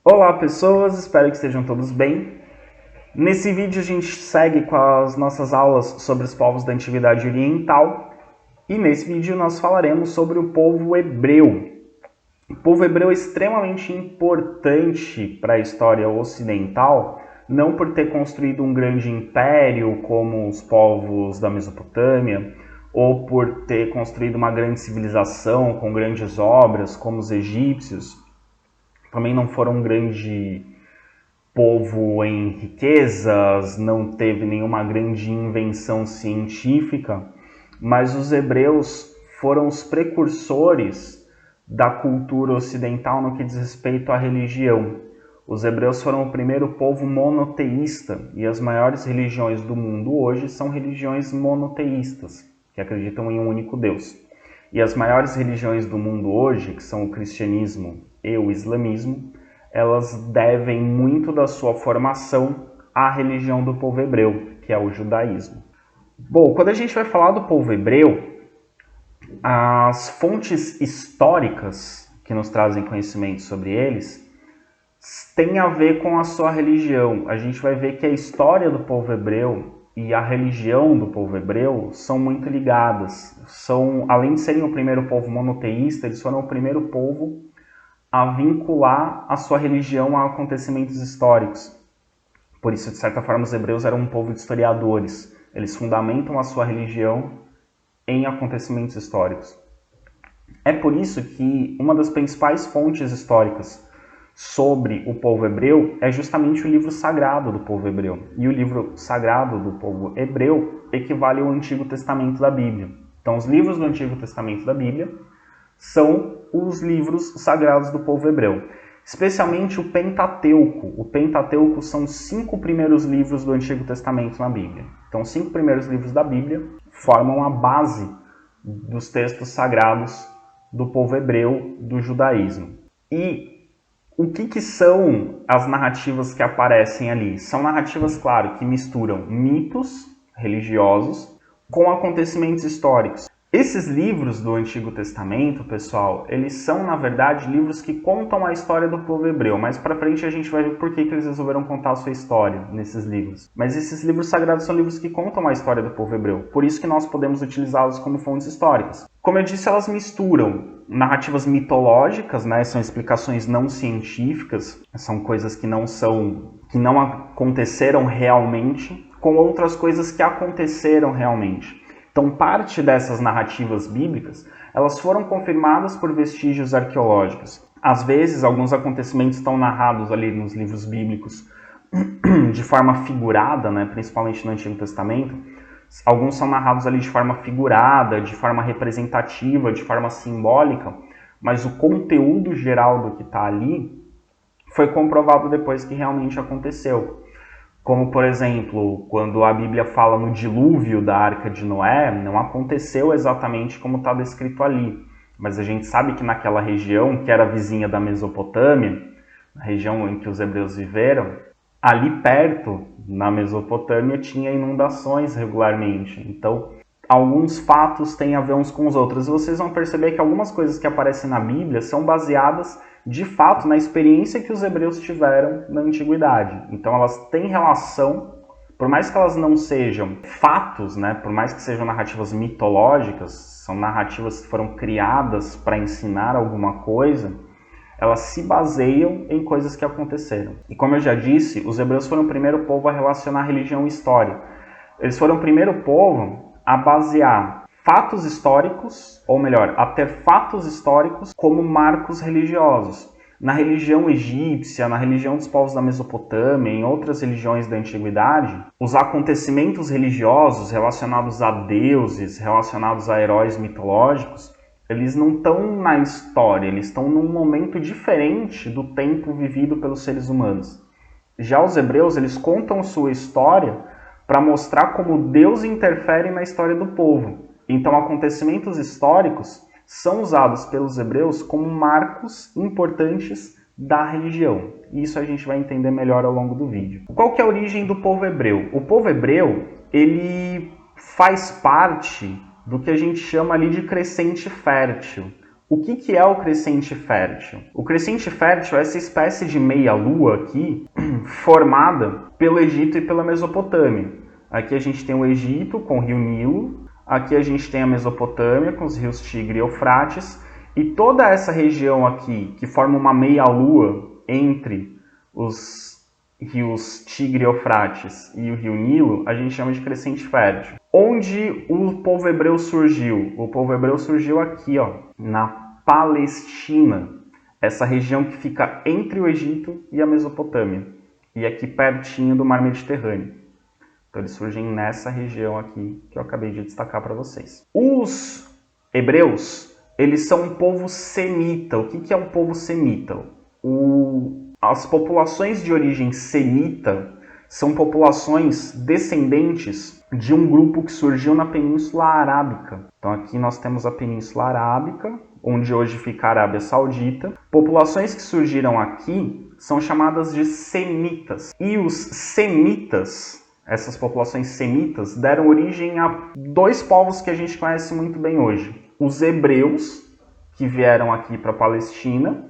Olá pessoas, espero que estejam todos bem. Nesse vídeo a gente segue com as nossas aulas sobre os povos da Antiguidade Oriental e nesse vídeo nós falaremos sobre o povo hebreu. O povo hebreu é extremamente importante para a história ocidental, não por ter construído um grande império como os povos da Mesopotâmia, ou por ter construído uma grande civilização com grandes obras como os egípcios. Também não foram um grande povo em riquezas, não teve nenhuma grande invenção científica, mas os hebreus foram os precursores da cultura ocidental no que diz respeito à religião. Os hebreus foram o primeiro povo monoteísta, e as maiores religiões do mundo hoje são religiões monoteístas, que acreditam em um único Deus. E as maiores religiões do mundo hoje, que são o cristianismo e o islamismo, elas devem muito da sua formação à religião do povo hebreu, que é o judaísmo. Bom, quando a gente vai falar do povo hebreu, as fontes históricas que nos trazem conhecimento sobre eles têm a ver com a sua religião. A gente vai ver que a história do povo hebreu e a religião do povo hebreu são muito ligadas. Além de serem o primeiro povo monoteísta, eles foram o primeiro povo a vincular a sua religião a acontecimentos históricos. Por isso, de certa forma, os hebreus eram um povo de historiadores. Eles fundamentam a sua religião em acontecimentos históricos. É por isso que uma das principais fontes históricas sobre o povo hebreu é justamente o livro sagrado do povo hebreu. E o livro sagrado do povo hebreu equivale ao Antigo Testamento da Bíblia. Então, os livros do Antigo Testamento da Bíblia são os livros sagrados do povo hebreu, especialmente o Pentateuco. O Pentateuco são os 5 primeiros livros do Antigo Testamento na Bíblia. Então, os 5 primeiros livros da Bíblia formam a base dos textos sagrados do povo hebreu, do judaísmo. E o que são as narrativas que aparecem ali? São narrativas, claro, que misturam mitos religiosos com acontecimentos históricos. Esses livros do Antigo Testamento, pessoal, eles são, na verdade, livros que contam a história do povo hebreu. Mais pra frente a gente vai ver por que eles resolveram contar a sua história nesses livros. Mas esses livros sagrados são livros que contam a história do povo hebreu. Por isso que nós podemos utilizá-los como fontes históricas. Como eu disse, elas misturam narrativas mitológicas, né? São explicações não científicas, são coisas que não aconteceram realmente, com outras coisas que aconteceram realmente. Então, parte dessas narrativas bíblicas, elas foram confirmadas por vestígios arqueológicos. Às vezes, alguns acontecimentos estão narrados ali nos livros bíblicos de forma figurada, né? Principalmente no Antigo Testamento. Alguns são narrados ali de forma figurada, de forma representativa, de forma simbólica, mas o conteúdo geral do que está ali foi comprovado depois que realmente aconteceu. Como, por exemplo, quando a Bíblia fala no dilúvio da Arca de Noé, não aconteceu exatamente como está descrito ali. Mas a gente sabe que naquela região, que era vizinha da Mesopotâmia, na região em que os hebreus viveram, ali perto, na Mesopotâmia, tinha inundações regularmente. Então, alguns fatos têm a ver uns com os outros. E vocês vão perceber que algumas coisas que aparecem na Bíblia são baseadas de fato na experiência que os hebreus tiveram na antiguidade. Então elas têm relação, por mais que elas não sejam fatos, né? Por mais que sejam narrativas mitológicas, são narrativas que foram criadas para ensinar alguma coisa, elas se baseiam em coisas que aconteceram. E como eu já disse, os hebreus foram o primeiro povo a relacionar religião e história. Eles foram o primeiro povo a basear fatos históricos, ou melhor, a ter fatos históricos como marcos religiosos. Na religião egípcia, na religião dos povos da Mesopotâmia, em outras religiões da antiguidade, os acontecimentos religiosos relacionados a deuses, relacionados a heróis mitológicos, eles não estão na história, eles estão num momento diferente do tempo vivido pelos seres humanos. Já os hebreus, eles contam sua história para mostrar como Deus interfere na história do povo. Então, acontecimentos históricos são usados pelos hebreus como marcos importantes da religião. E isso a gente vai entender melhor ao longo do vídeo. Qual que é a origem do povo hebreu? O povo hebreu, ele faz parte do que a gente chama ali de crescente fértil. O que é o crescente fértil? O crescente fértil é essa espécie de meia-lua aqui, formada pelo Egito e pela Mesopotâmia. Aqui a gente tem o Egito com o rio Nilo, aqui a gente tem a Mesopotâmia com os rios Tigre e Eufrates, e toda essa região aqui, que forma uma meia-lua entre os rios Tigre e Eufrates e o rio Nilo, a gente chama de crescente fértil. Onde o povo hebreu surgiu? O povo hebreu surgiu aqui, ó, na Palestina, essa região que fica entre o Egito e a Mesopotâmia, e aqui pertinho do Mar Mediterrâneo. Então eles surgem nessa região aqui que eu acabei de destacar para vocês. Os hebreus, eles são um povo semita. O que é um povo semita? As populações de origem semita são populações descendentes de um grupo que surgiu na Península Arábica. Então aqui nós temos a Península Arábica, onde hoje fica a Arábia Saudita. Populações que surgiram aqui são chamadas de semitas. E os semitas, essas populações semitas, deram origem a dois povos que a gente conhece muito bem hoje. Os hebreus, que vieram aqui para a Palestina,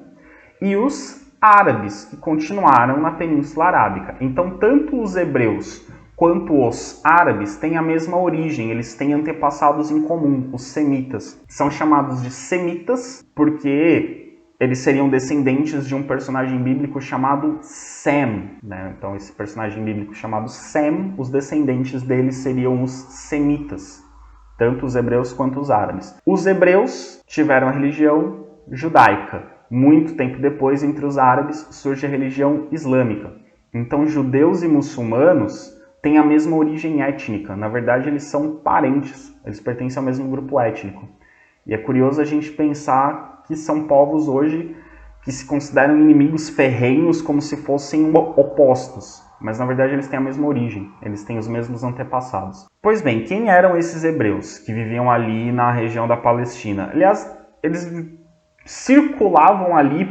e os árabes, que continuaram na Península Arábica. Então, tanto os hebreus quanto os árabes têm a mesma origem, eles têm antepassados em comum, os semitas. São chamados de semitas porque eles seriam descendentes de um personagem bíblico chamado Sem, né? Então, esse personagem bíblico chamado Sem, os descendentes deles seriam os semitas, tanto os hebreus quanto os árabes. Os hebreus tiveram a religião judaica. Muito tempo depois, entre os árabes, surge a religião islâmica. Então, judeus e muçulmanos têm a mesma origem étnica. Na verdade, eles são parentes. Eles pertencem ao mesmo grupo étnico. E é curioso a gente pensar que são povos hoje que se consideram inimigos ferrenhos como se fossem opostos. Mas, na verdade, eles têm a mesma origem. Eles têm os mesmos antepassados. Pois bem, quem eram esses hebreus que viviam ali na região da Palestina? Aliás, eles circulavam ali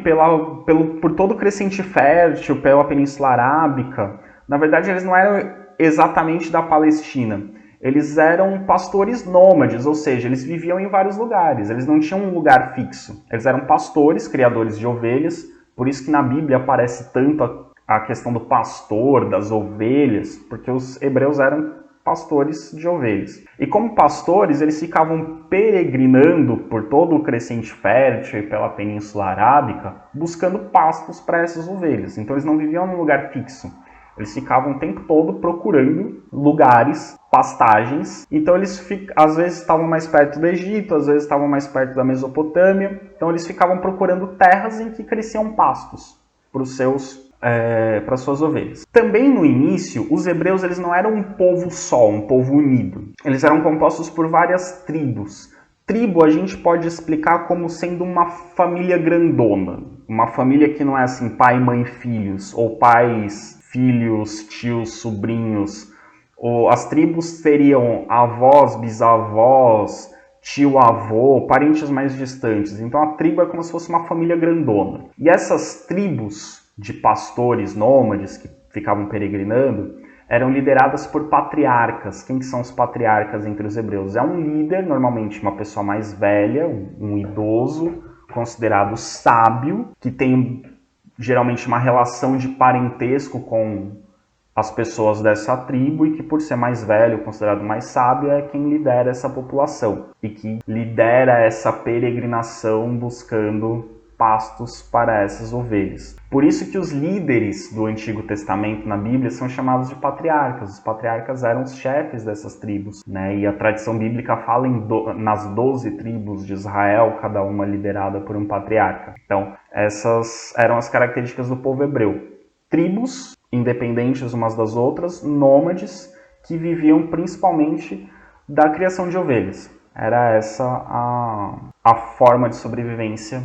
por todo o crescente fértil, pela Península Arábica. Na verdade, eles não eram exatamente da Palestina. Eles eram pastores nômades, ou seja, eles viviam em vários lugares. Eles não tinham um lugar fixo. Eles eram pastores, criadores de ovelhas. Por isso que na Bíblia aparece tanto a questão do pastor, das ovelhas, porque os hebreus eram pastores de ovelhas. E como pastores, eles ficavam peregrinando por todo o crescente fértil e pela Península Arábica, buscando pastos para essas ovelhas. Então eles não viviam num lugar fixo. Eles ficavam o tempo todo procurando lugares, pastagens. Então eles às vezes estavam mais perto do Egito, às vezes estavam mais perto da Mesopotâmia. Então eles ficavam procurando terras em que cresciam pastos para suas ovelhas. Também no início, os hebreus eles não eram um povo só, um povo unido. Eles eram compostos por várias tribos. Tribo a gente pode explicar como sendo uma família grandona. Uma família que não é assim pai, mãe, filhos, ou pais, filhos, tios, sobrinhos. Ou as tribos teriam avós, bisavós, tio-avô, parentes mais distantes. Então a tribo é como se fosse uma família grandona. E essas tribos de pastores nômades que ficavam peregrinando, eram lideradas por patriarcas. Quem são os patriarcas entre os hebreus? É um líder, normalmente uma pessoa mais velha, um idoso, considerado sábio, que tem geralmente uma relação de parentesco com as pessoas dessa tribo e que por ser mais velho, considerado mais sábio, é quem lidera essa população e que lidera essa peregrinação buscando pastos para essas ovelhas. Por isso que os líderes do Antigo Testamento na Bíblia são chamados de patriarcas. Os patriarcas eram os chefes dessas tribos, né? E a tradição bíblica fala nas 12 tribos de Israel, cada uma liderada por um patriarca. Então, essas eram as características do povo hebreu. Tribos, independentes umas das outras, nômades, que viviam principalmente da criação de ovelhas. Era essa a forma de sobrevivência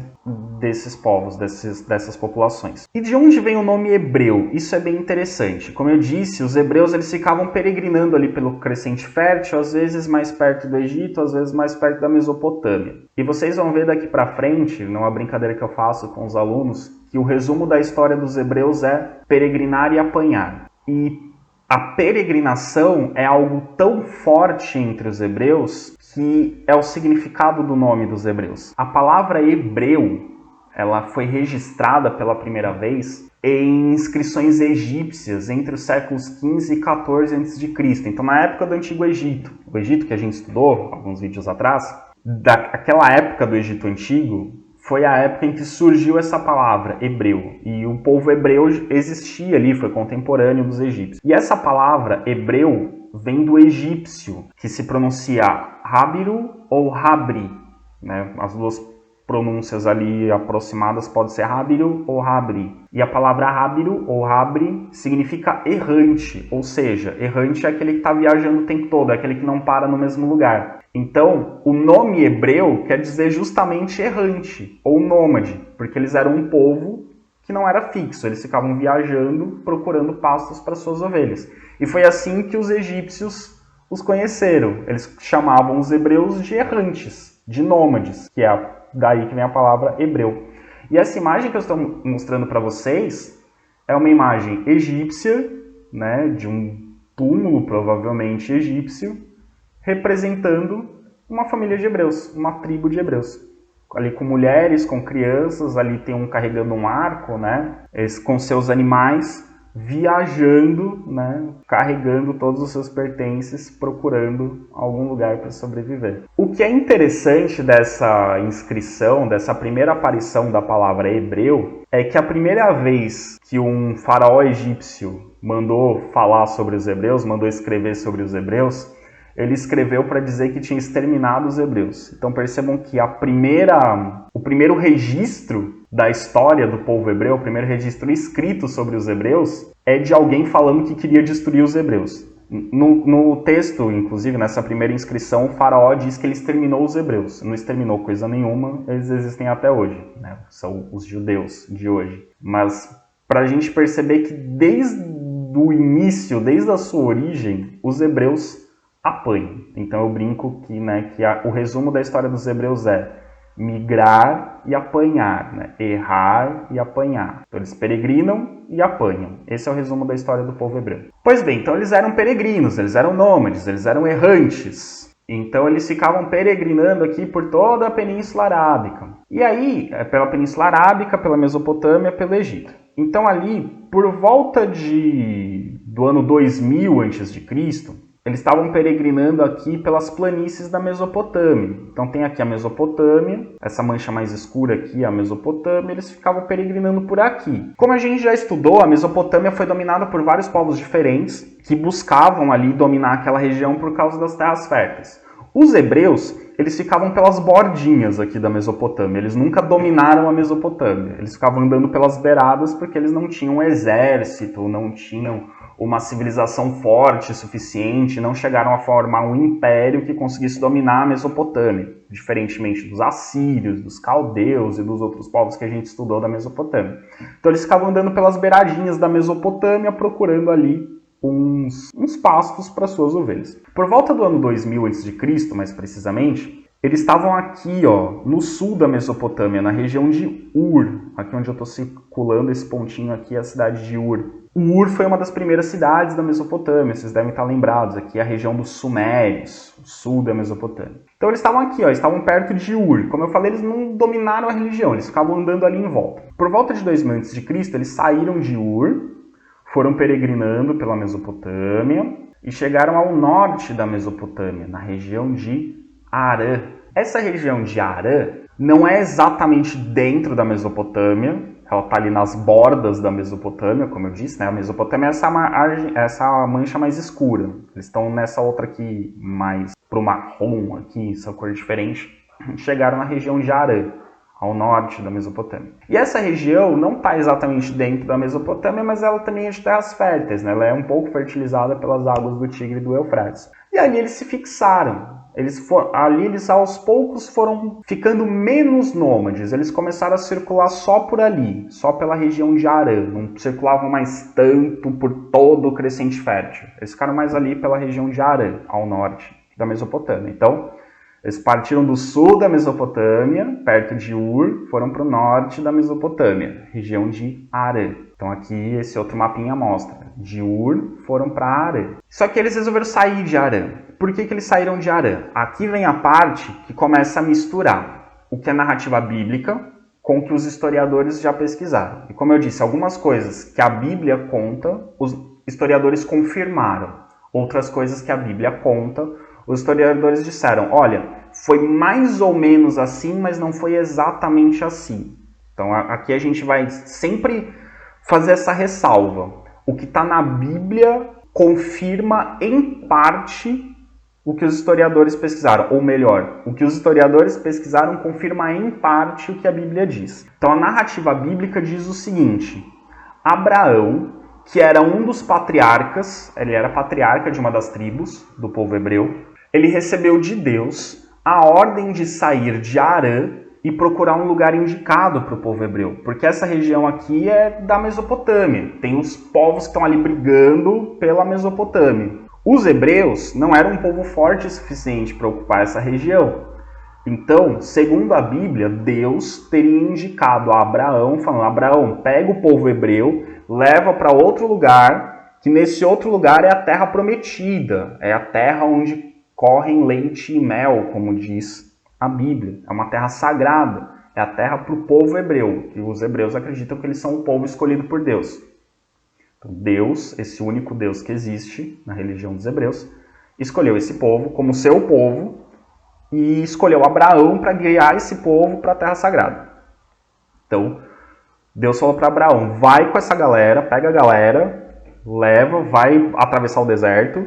desses povos, dessas populações. E de onde vem o nome hebreu? Isso é bem interessante. Como eu disse, os hebreus eles ficavam peregrinando ali pelo crescente fértil, às vezes mais perto do Egito, às vezes mais perto da Mesopotâmia. E vocês vão ver daqui para frente, numa brincadeira que eu faço com os alunos, que o resumo da história dos hebreus é peregrinar e apanhar. E A peregrinação é algo tão forte entre os hebreus que é o significado do nome dos hebreus. A palavra hebreu, ela foi registrada pela primeira vez em inscrições egípcias entre os séculos 15 e 14 a.C. Então, na época do Antigo Egito, o Egito que a gente estudou alguns vídeos atrás, daquela época do Egito Antigo, foi a época em que surgiu essa palavra, hebreu. E o povo hebreu existia ali, foi contemporâneo dos egípcios. E essa palavra, hebreu, vem do egípcio, que se pronuncia Habiru ou Habri, né? As duas pronúncias ali aproximadas podem ser Habiru ou Habri. E a palavra Habiru ou Habri significa errante, ou seja, errante é aquele que está viajando o tempo todo, é aquele que não para no mesmo lugar. Então, o nome hebreu quer dizer justamente errante ou nômade, porque eles eram um povo que não era fixo, eles ficavam viajando, procurando pastos para suas ovelhas. E foi assim que os egípcios os conheceram. Eles chamavam os hebreus de errantes, de nômades, que é daí que vem a palavra hebreu. E essa imagem que eu estou mostrando para vocês é uma imagem egípcia, né, de um túmulo provavelmente egípcio, representando uma família de hebreus, uma tribo de hebreus. Ali com mulheres, com crianças, ali tem um carregando um arco, né, com seus animais, viajando, né, carregando todos os seus pertences, procurando algum lugar para sobreviver. O que é interessante dessa inscrição, dessa primeira aparição da palavra hebreu, é que a primeira vez que um faraó egípcio mandou falar sobre os hebreus, mandou escrever sobre os hebreus, ele escreveu para dizer que tinha exterminado os hebreus. Então percebam que o primeiro registro da história do povo hebreu, o primeiro registro escrito sobre os hebreus, é de alguém falando que queria destruir os hebreus. No texto, inclusive, nessa primeira inscrição, o faraó diz que ele exterminou os hebreus. Não exterminou coisa nenhuma, eles existem até hoje, né? São os judeus de hoje. Mas para a gente perceber que desde o início, desde a sua origem, os hebreus apanham. Então eu brinco que, né, o resumo da história dos hebreus é migrar e apanhar, né? Errar e apanhar. Então eles peregrinam e apanham. Esse é o resumo da história do povo hebreu. Pois bem, então eles eram peregrinos, eles eram nômades, eles eram errantes. Então eles ficavam peregrinando aqui por toda a Península Arábica. E aí, pela Península Arábica, pela Mesopotâmia, pelo Egito. Então ali, por volta do ano 2000 a.C., eles estavam peregrinando aqui pelas planícies da Mesopotâmia. Então tem aqui a Mesopotâmia, essa mancha mais escura aqui é a Mesopotâmia, eles ficavam peregrinando por aqui. Como a gente já estudou, a Mesopotâmia foi dominada por vários povos diferentes que buscavam ali dominar aquela região por causa das terras férteis. Os hebreus, eles ficavam pelas bordinhas aqui da Mesopotâmia, eles nunca dominaram a Mesopotâmia. Eles ficavam andando pelas beiradas porque eles não tinham um exército, não tinham uma civilização forte o suficiente, não chegaram a formar um império que conseguisse dominar a Mesopotâmia, diferentemente dos assírios, dos caldeus e dos outros povos que a gente estudou da Mesopotâmia. Então eles ficavam andando pelas beiradinhas da Mesopotâmia, procurando ali uns pastos para suas ovelhas. Por volta do ano 2000 a.C., mais precisamente, eles estavam aqui, ó, no sul da Mesopotâmia, na região de Ur. Aqui onde eu estou circulando esse pontinho aqui é a cidade de Ur. Ur foi uma das primeiras cidades da Mesopotâmia, vocês devem estar lembrados. Aqui é a região dos Sumérios, o sul da Mesopotâmia. Então eles estavam aqui, ó, estavam perto de Ur. Como eu falei, eles não dominaram a religião, eles ficavam andando ali em volta. Por volta de 2000 a.C., eles saíram de Ur, foram peregrinando pela Mesopotâmia e chegaram ao norte da Mesopotâmia, na região de Harã. Essa região de Harã não é exatamente dentro da Mesopotâmia, ela está ali nas bordas da Mesopotâmia, como eu disse, né? A Mesopotâmia é essa mancha mais escura. Eles estão nessa outra aqui, mais pro marrom aqui, essa cor diferente. Chegaram na região de Harã, ao norte da Mesopotâmia. E essa região não está exatamente dentro da Mesopotâmia, mas ela também é de terras férteis, né? Ela é um pouco fertilizada pelas águas do Tigre e do Eufrates. E ali eles se fixaram. Ali eles aos poucos foram ficando menos nômades, eles começaram a circular só por ali, só pela região de Harã, não circulavam mais tanto por todo o crescente fértil, eles ficaram mais ali pela região de Harã, ao norte da Mesopotâmia. Então, eles partiram do sul da Mesopotâmia, perto de Ur, foram para o norte da Mesopotâmia, região de Harã. Então aqui esse outro mapinha mostra. De Ur foram para Harã. Só que eles resolveram sair de Harã. Por que eles saíram de Harã? Aqui vem a parte que começa a misturar o que é narrativa bíblica com o que os historiadores já pesquisaram. E como eu disse, algumas coisas que a Bíblia conta, os historiadores confirmaram. Outras coisas que a Bíblia conta, os historiadores disseram, olha, foi mais ou menos assim, mas não foi exatamente assim. Então aqui a gente vai sempre fazer essa ressalva. O que está na Bíblia confirma em parte o que os historiadores pesquisaram. Ou melhor, o que os historiadores pesquisaram confirma em parte o que a Bíblia diz. Então a narrativa bíblica diz o seguinte: Abraão, que era um dos patriarcas, ele era patriarca de uma das tribos do povo hebreu, ele recebeu de Deus a ordem de sair de Harã e procurar um lugar indicado para o povo hebreu. Porque essa região aqui é da Mesopotâmia. Tem os povos que estão ali brigando pela Mesopotâmia. Os hebreus não eram um povo forte o suficiente para ocupar essa região. Então, segundo a Bíblia, Deus teria indicado a Abraão, falando, Abraão, pega o povo hebreu, leva para outro lugar, que nesse outro lugar é a terra prometida. É a terra onde correm leite e mel, como diz a Bíblia. É uma terra sagrada. É a terra para o povo hebreu, que os hebreus acreditam que eles são o povo escolhido por Deus. Então, Deus, esse único Deus que existe na religião dos hebreus, escolheu esse povo como seu povo e escolheu Abraão para guiar esse povo para a terra sagrada. Então, Deus falou para Abraão, vai com essa galera, pega a galera, leva, vai atravessar o deserto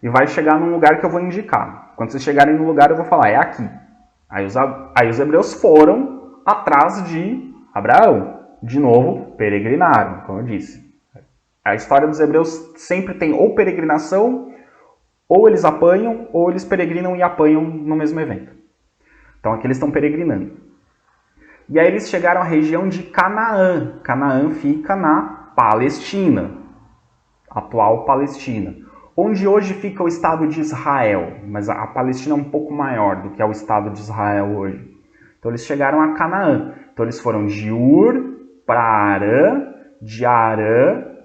e vai chegar num lugar que eu vou indicar. Quando vocês chegarem no lugar, eu vou falar, é aqui. Aí os hebreus foram atrás de Abraão. De novo, peregrinaram, como eu disse. A história dos hebreus sempre tem ou peregrinação, ou eles apanham, ou eles peregrinam e apanham no mesmo evento. Então aqui eles estão peregrinando. E aí eles chegaram à região de Canaã. Canaã fica na Palestina, atual Palestina, onde hoje fica o Estado de Israel. Mas a Palestina é um pouco maior do que é o Estado de Israel hoje. Então eles chegaram a Canaã. Então eles foram de Ur para Harã, de Harã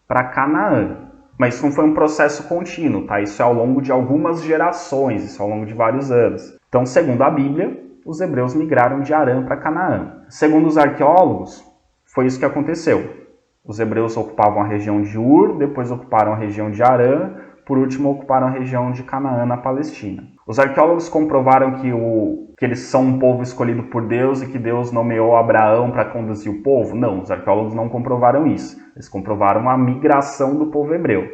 para Canaã. Mas isso não foi um processo contínuo, tá? Isso é ao longo de algumas gerações, isso é ao longo de vários anos. Então, segundo a Bíblia, os hebreus migraram de Harã para Canaã. Segundo os arqueólogos, foi isso que aconteceu. Os hebreus ocupavam a região de Ur, depois ocuparam a região de Harã, por último ocuparam a região de Canaã na Palestina. Os arqueólogos comprovaram que eles são um povo escolhido por Deus e que Deus nomeou Abraão para conduzir o povo? Não, os arqueólogos não comprovaram isso. Eles comprovaram a migração do povo hebreu.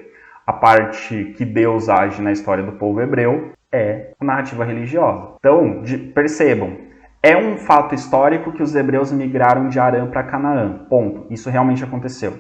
A parte que Deus age na história do povo hebreu é a narrativa religiosa. Então, percebam, é um fato histórico que os hebreus migraram de Harã para Canaã. Ponto. Isso realmente aconteceu.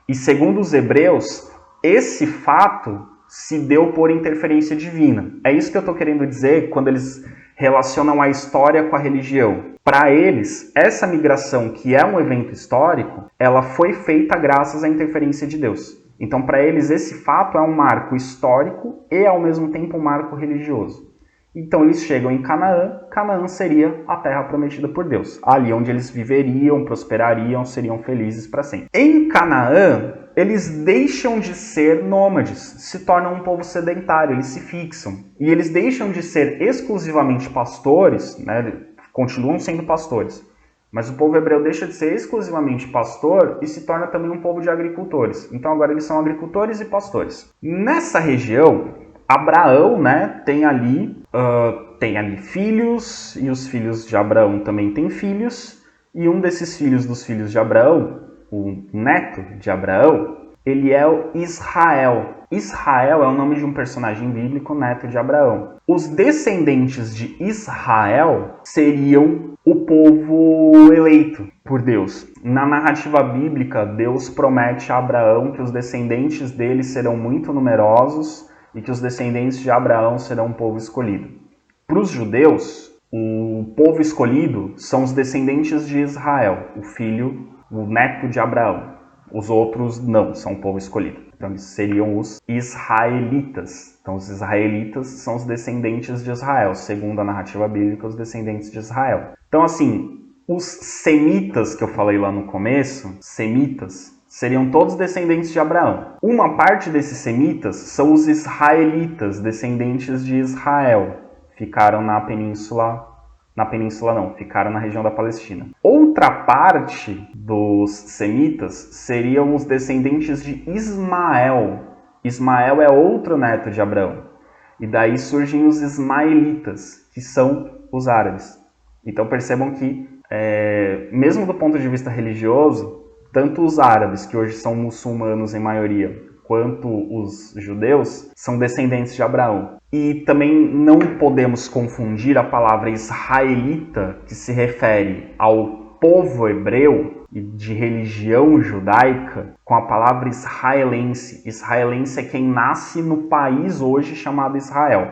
E segundo os hebreus, esse fato se deu por interferência divina. É isso que eu estou querendo dizer quando eles relacionam a história com a religião. Para eles, essa migração, que é um evento histórico, ela foi feita graças à interferência de Deus. Então, para eles, esse fato é um marco histórico e, ao mesmo tempo, um marco religioso. Então, eles chegam em Canaã. Canaã seria a terra prometida por Deus. Ali onde eles viveriam, prosperariam, seriam felizes para sempre. Em Canaã, eles deixam de ser nômades, se tornam um povo sedentário, eles se fixam. E eles deixam de ser exclusivamente pastores, né? Continuam sendo pastores. Mas o povo hebreu deixa de ser exclusivamente pastor e se torna também um povo de agricultores. Então agora eles são agricultores e pastores. Nessa região, Abraão, né, tem ali filhos, e os filhos de Abraão também têm filhos. E um desses filhos dos filhos de Abraão, o neto de Abraão, ele é o Israel. Israel é o nome de um personagem bíblico, neto de Abraão. Os descendentes de Israel seriam o povo eleito por Deus. Na narrativa bíblica, Deus promete a Abraão que os descendentes dele serão muito numerosos e que os descendentes de Abraão serão um povo escolhido. Para os judeus, o povo escolhido são os descendentes de Israel, o neto de Abraão. Os outros não, são o povo escolhido. Então, eles seriam os israelitas. Então, os israelitas são os descendentes de Israel. Segundo a narrativa bíblica, os descendentes de Israel. Então, assim, os semitas que eu falei lá no começo, semitas, seriam todos descendentes de Abraão. Uma parte desses semitas são os israelitas, descendentes de Israel. Ficaram ficaram na região da Palestina. Outra parte dos semitas seriam os descendentes de Ismael. Ismael é outro neto de Abraão. E daí surgem os ismaelitas, que são os árabes. Então percebam que, mesmo do ponto de vista religioso, tanto os árabes, que hoje são muçulmanos em maioria, quanto os judeus, são descendentes de Abraão. E também não podemos confundir a palavra israelita, que se refere ao povo hebreu e de religião judaica, com a palavra israelense. Israelense é quem nasce no país hoje chamado Israel.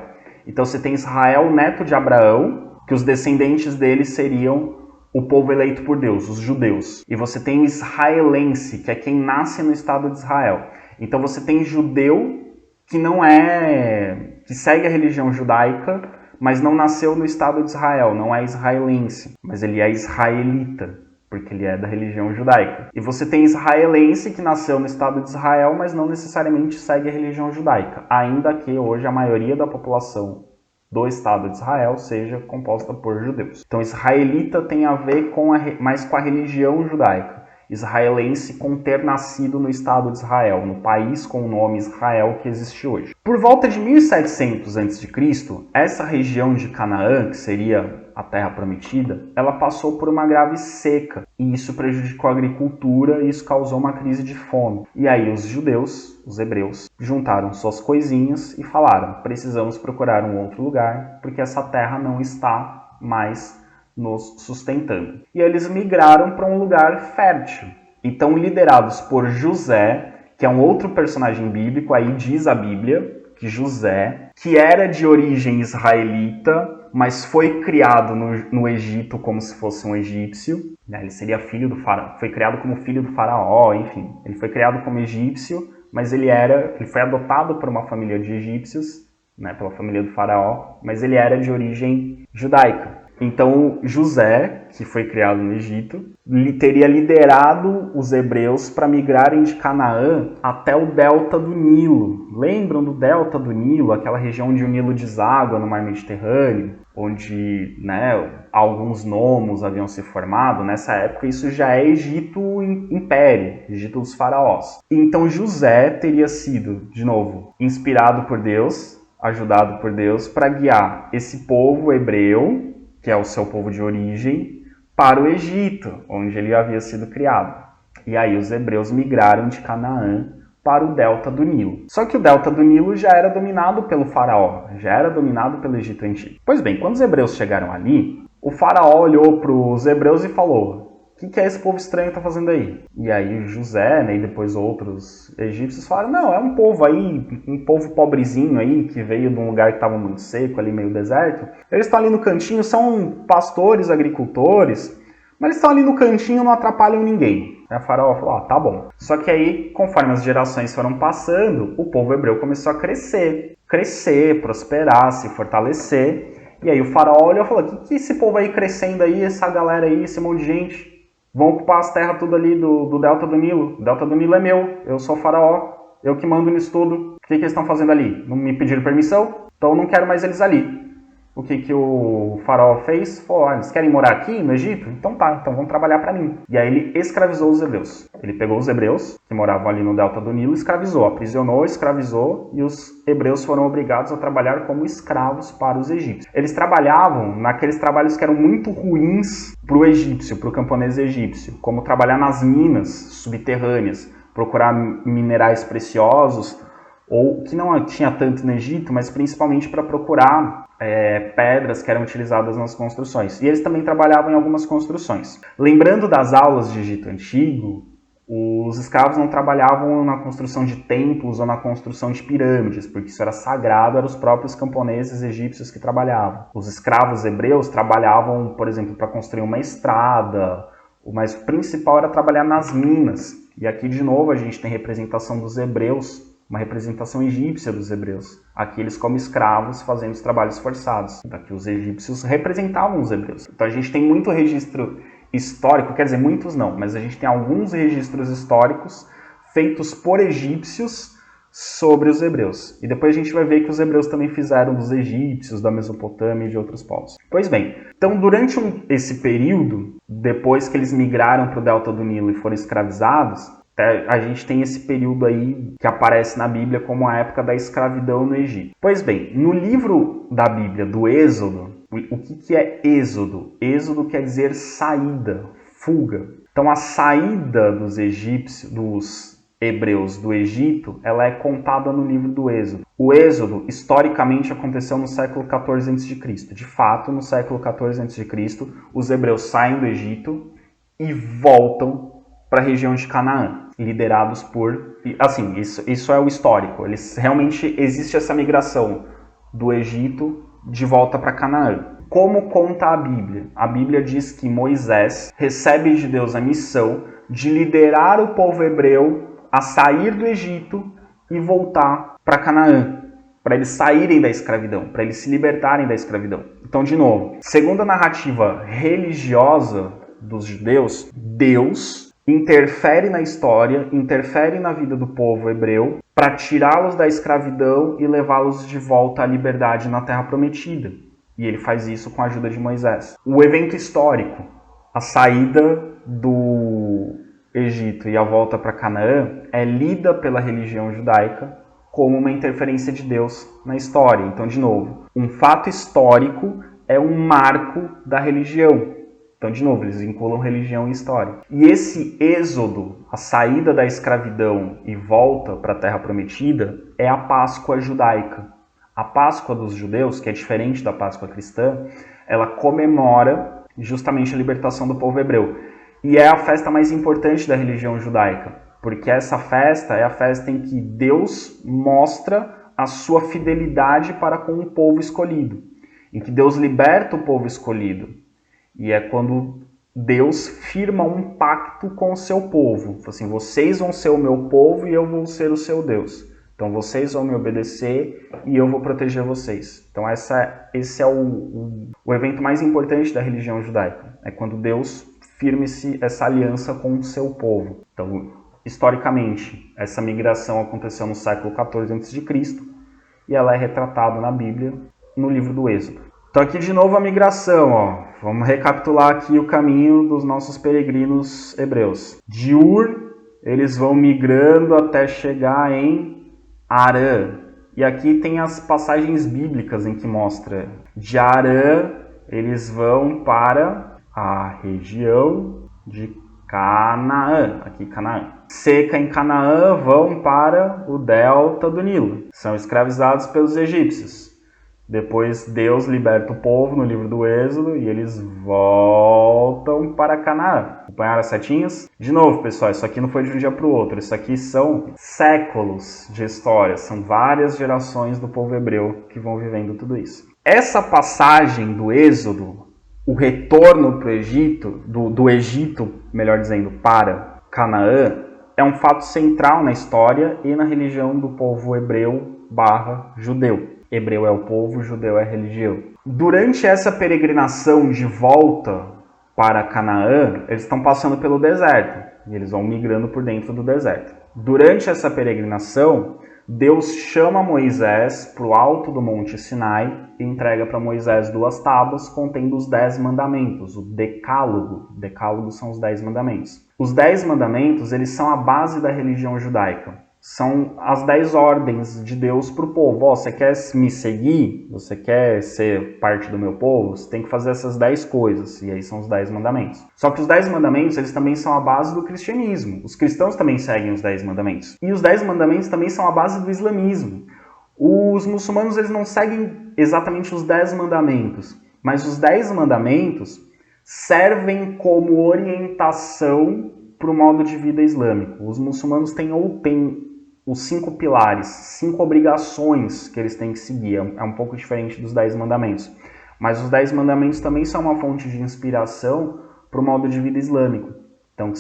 Então você tem Israel, neto de Abraão, que os descendentes dele seriam o povo eleito por Deus, os judeus. E você tem o israelense, que é quem nasce no Estado de Israel. Então você tem judeu que segue a religião judaica, mas não nasceu no Estado de Israel, não é israelense, mas ele é israelita, porque ele é da religião judaica. E você tem israelense que nasceu no Estado de Israel, mas não necessariamente segue a religião judaica, ainda que hoje a maioria da população do Estado de Israel seja composta por judeus. Então israelita tem a ver mais com a religião judaica. Israelense com ter nascido no Estado de Israel, no país com o nome Israel que existe hoje. Por volta de 1700 a.C., essa região de Canaã, que seria a Terra Prometida, ela passou por uma grave seca, e isso prejudicou a agricultura e isso causou uma crise de fome. E aí os judeus, os hebreus, juntaram suas coisinhas e falaram: precisamos procurar um outro lugar, porque essa terra não está mais nos sustentando. E eles migraram para um lugar fértil. Então, liderados por José, que é um outro personagem bíblico, aí diz a Bíblia que José, que era de origem israelita, mas foi criado no Egito como se fosse um egípcio, né? Ele seria filho do faraó, foi criado como filho do faraó, enfim. Ele foi criado como egípcio, mas ele foi adotado por uma família de egípcios, né, pela família do faraó, mas ele era de origem judaica. Então, José, que foi criado no Egito, teria liderado os hebreus para migrarem de Canaã até o delta do Nilo. Lembram do delta do Nilo, aquela região onde o Nilo deságua no mar Mediterrâneo, onde, né, alguns nomos haviam se formado? Nessa época, isso já é Egito Império, Egito dos faraós. Então, José teria sido, de novo, inspirado por Deus, ajudado por Deus, para guiar esse povo hebreu, que é o seu povo de origem, para o Egito, onde ele havia sido criado. E aí os hebreus migraram de Canaã para o delta do Nilo. Só que o delta do Nilo já era dominado pelo faraó, já era dominado pelo Egito Antigo. Pois bem, quando os hebreus chegaram ali, o faraó olhou para os hebreus e falou: o que é esse povo estranho que está fazendo aí? E aí José, né, e depois outros egípcios falaram: não, é um povo aí, um povo pobrezinho aí, que veio de um lugar que estava muito seco, ali meio deserto. Eles estão ali no cantinho, são pastores, agricultores, mas eles estão ali no cantinho, não atrapalham ninguém. Aí o faraó falou: tá bom. Só que aí, conforme as gerações foram passando, o povo hebreu começou a crescer, prosperar, se fortalecer. E aí o faraó olhou e falou: que esse povo aí crescendo aí, essa galera aí, esse monte de gente, vão ocupar as terras tudo ali do delta do Nilo. O delta do Nilo é meu, eu sou o faraó, eu que mando nisso tudo. O que eles estão fazendo ali? Não me pediram permissão? Então eu não quero mais eles ali. O que o faraó fez? Falou: eles querem morar aqui no Egito? Então tá, então vão trabalhar para mim. E aí ele escravizou os hebreus. Ele pegou os hebreus, que moravam ali no delta do Nilo, escravizou, aprisionou, escravizou, e os hebreus foram obrigados a trabalhar como escravos para os egípcios. Eles trabalhavam naqueles trabalhos que eram muito ruins para o egípcio, para o camponês egípcio, como trabalhar nas minas subterrâneas, procurar minerais preciosos, ou que não tinha tanto no Egito, mas principalmente para procurar pedras que eram utilizadas nas construções. E eles também trabalhavam em algumas construções. Lembrando das aulas de Egito Antigo, os escravos não trabalhavam na construção de templos ou na construção de pirâmides, porque isso era sagrado, eram os próprios camponeses egípcios que trabalhavam. Os escravos hebreus trabalhavam, por exemplo, para construir uma estrada, mas o principal era trabalhar nas minas. E aqui, de novo, a gente tem representação dos hebreus, uma representação egípcia dos hebreus. Aqui eles como escravos fazendo os trabalhos forçados. Aqui os egípcios representavam os hebreus. Então a gente tem muito registro histórico, quer dizer, muitos não, mas a gente tem alguns registros históricos feitos por egípcios sobre os hebreus. E depois a gente vai ver que os hebreus também fizeram dos egípcios, da Mesopotâmia e de outros povos. Pois bem, então durante esse período, depois que eles migraram para o delta do Nilo e foram escravizados, a gente tem esse período aí que aparece na Bíblia como a época da escravidão no Egito. Pois bem, no livro da Bíblia, do Êxodo, o que é Êxodo? Êxodo quer dizer saída, fuga. Então a saída dos egípcios, dos hebreus do Egito, ela é contada no livro do Êxodo. O Êxodo, historicamente, aconteceu no século XIV a.C. De fato, no século XIV a.C., os hebreus saem do Egito e voltam para a região de Canaã, liderados por... Assim, isso é o histórico. Realmente existe essa migração do Egito de volta para Canaã. Como conta a Bíblia? A Bíblia diz que Moisés recebe de Deus a missão de liderar o povo hebreu a sair do Egito e voltar para Canaã, para eles saírem da escravidão, para eles se libertarem da escravidão. Então, de novo, segundo a narrativa religiosa dos judeus, Deus interfere na história, interfere na vida do povo hebreu para tirá-los da escravidão e levá-los de volta à liberdade na Terra Prometida. E ele faz isso com a ajuda de Moisés. O evento histórico, a saída do Egito e a volta para Canaã, é lida pela religião judaica como uma interferência de Deus na história. Então, de novo, um fato histórico é um marco da religião. Então, de novo, eles vinculam religião e história. E esse êxodo, a saída da escravidão e volta para a Terra Prometida, é a Páscoa judaica. A Páscoa dos judeus, que é diferente da Páscoa cristã, ela comemora justamente a libertação do povo hebreu. E é a festa mais importante da religião judaica, porque essa festa é a festa em que Deus mostra a sua fidelidade para com o povo escolhido, em que Deus liberta o povo escolhido. E é quando Deus firma um pacto com o seu povo. Assim, vocês vão ser o meu povo e eu vou ser o seu Deus. Então vocês vão me obedecer e eu vou proteger vocês. Então esse é o evento mais importante da religião judaica. É quando Deus firma essa aliança com o seu povo. Então, historicamente, essa migração aconteceu no século XIV a.C. e ela é retratada na Bíblia, no livro do Êxodo. Então aqui de novo a migração, ó. Vamos recapitular aqui o caminho dos nossos peregrinos hebreus. De Ur, eles vão migrando até chegar em Harã. E aqui tem as passagens bíblicas em que mostra. De Harã, eles vão para a região de Canaã. Aqui Canaã. Seca em Canaã, vão para o delta do Nilo. São escravizados pelos egípcios. Depois Deus liberta o povo no livro do Êxodo e eles voltam para Canaã. Acompanharam as setinhas? De novo, pessoal, isso aqui não foi de um dia para o outro. Isso aqui são séculos de história. São várias gerações do povo hebreu que vão vivendo tudo isso. Essa passagem do Êxodo, o retorno para o Egito, do Egito, melhor dizendo, para Canaã, é um fato central na história e na religião do povo hebreu/judeu. Hebreu é o povo, judeu é a religião. Durante essa peregrinação de volta para Canaã, eles estão passando pelo deserto. E eles vão migrando por dentro do deserto. Durante essa peregrinação, Deus chama Moisés para o alto do Monte Sinai e entrega para Moisés 2 tábuas contendo os 10 mandamentos, o Decálogo. Decálogo são os 10 mandamentos. Os 10 mandamentos, eles são a base da religião judaica. São as 10 ordens de Deus para o povo. Ó, você quer me seguir? Você quer ser parte do meu povo? Você tem que fazer essas 10 coisas. E aí são os 10 mandamentos. Só que os 10 mandamentos, eles também são a base do cristianismo. Os cristãos também seguem os 10 mandamentos. E os 10 mandamentos também são a base do islamismo. Os muçulmanos, eles não seguem exatamente os 10 mandamentos. Mas os 10 mandamentos servem como orientação para o modo de vida islâmico. Os muçulmanos têm os 5 pilares, 5 obrigações que eles têm que seguir. É um pouco diferente dos 10 mandamentos. Mas os 10 mandamentos também são uma fonte de inspiração para o modo de vida islâmico. Então,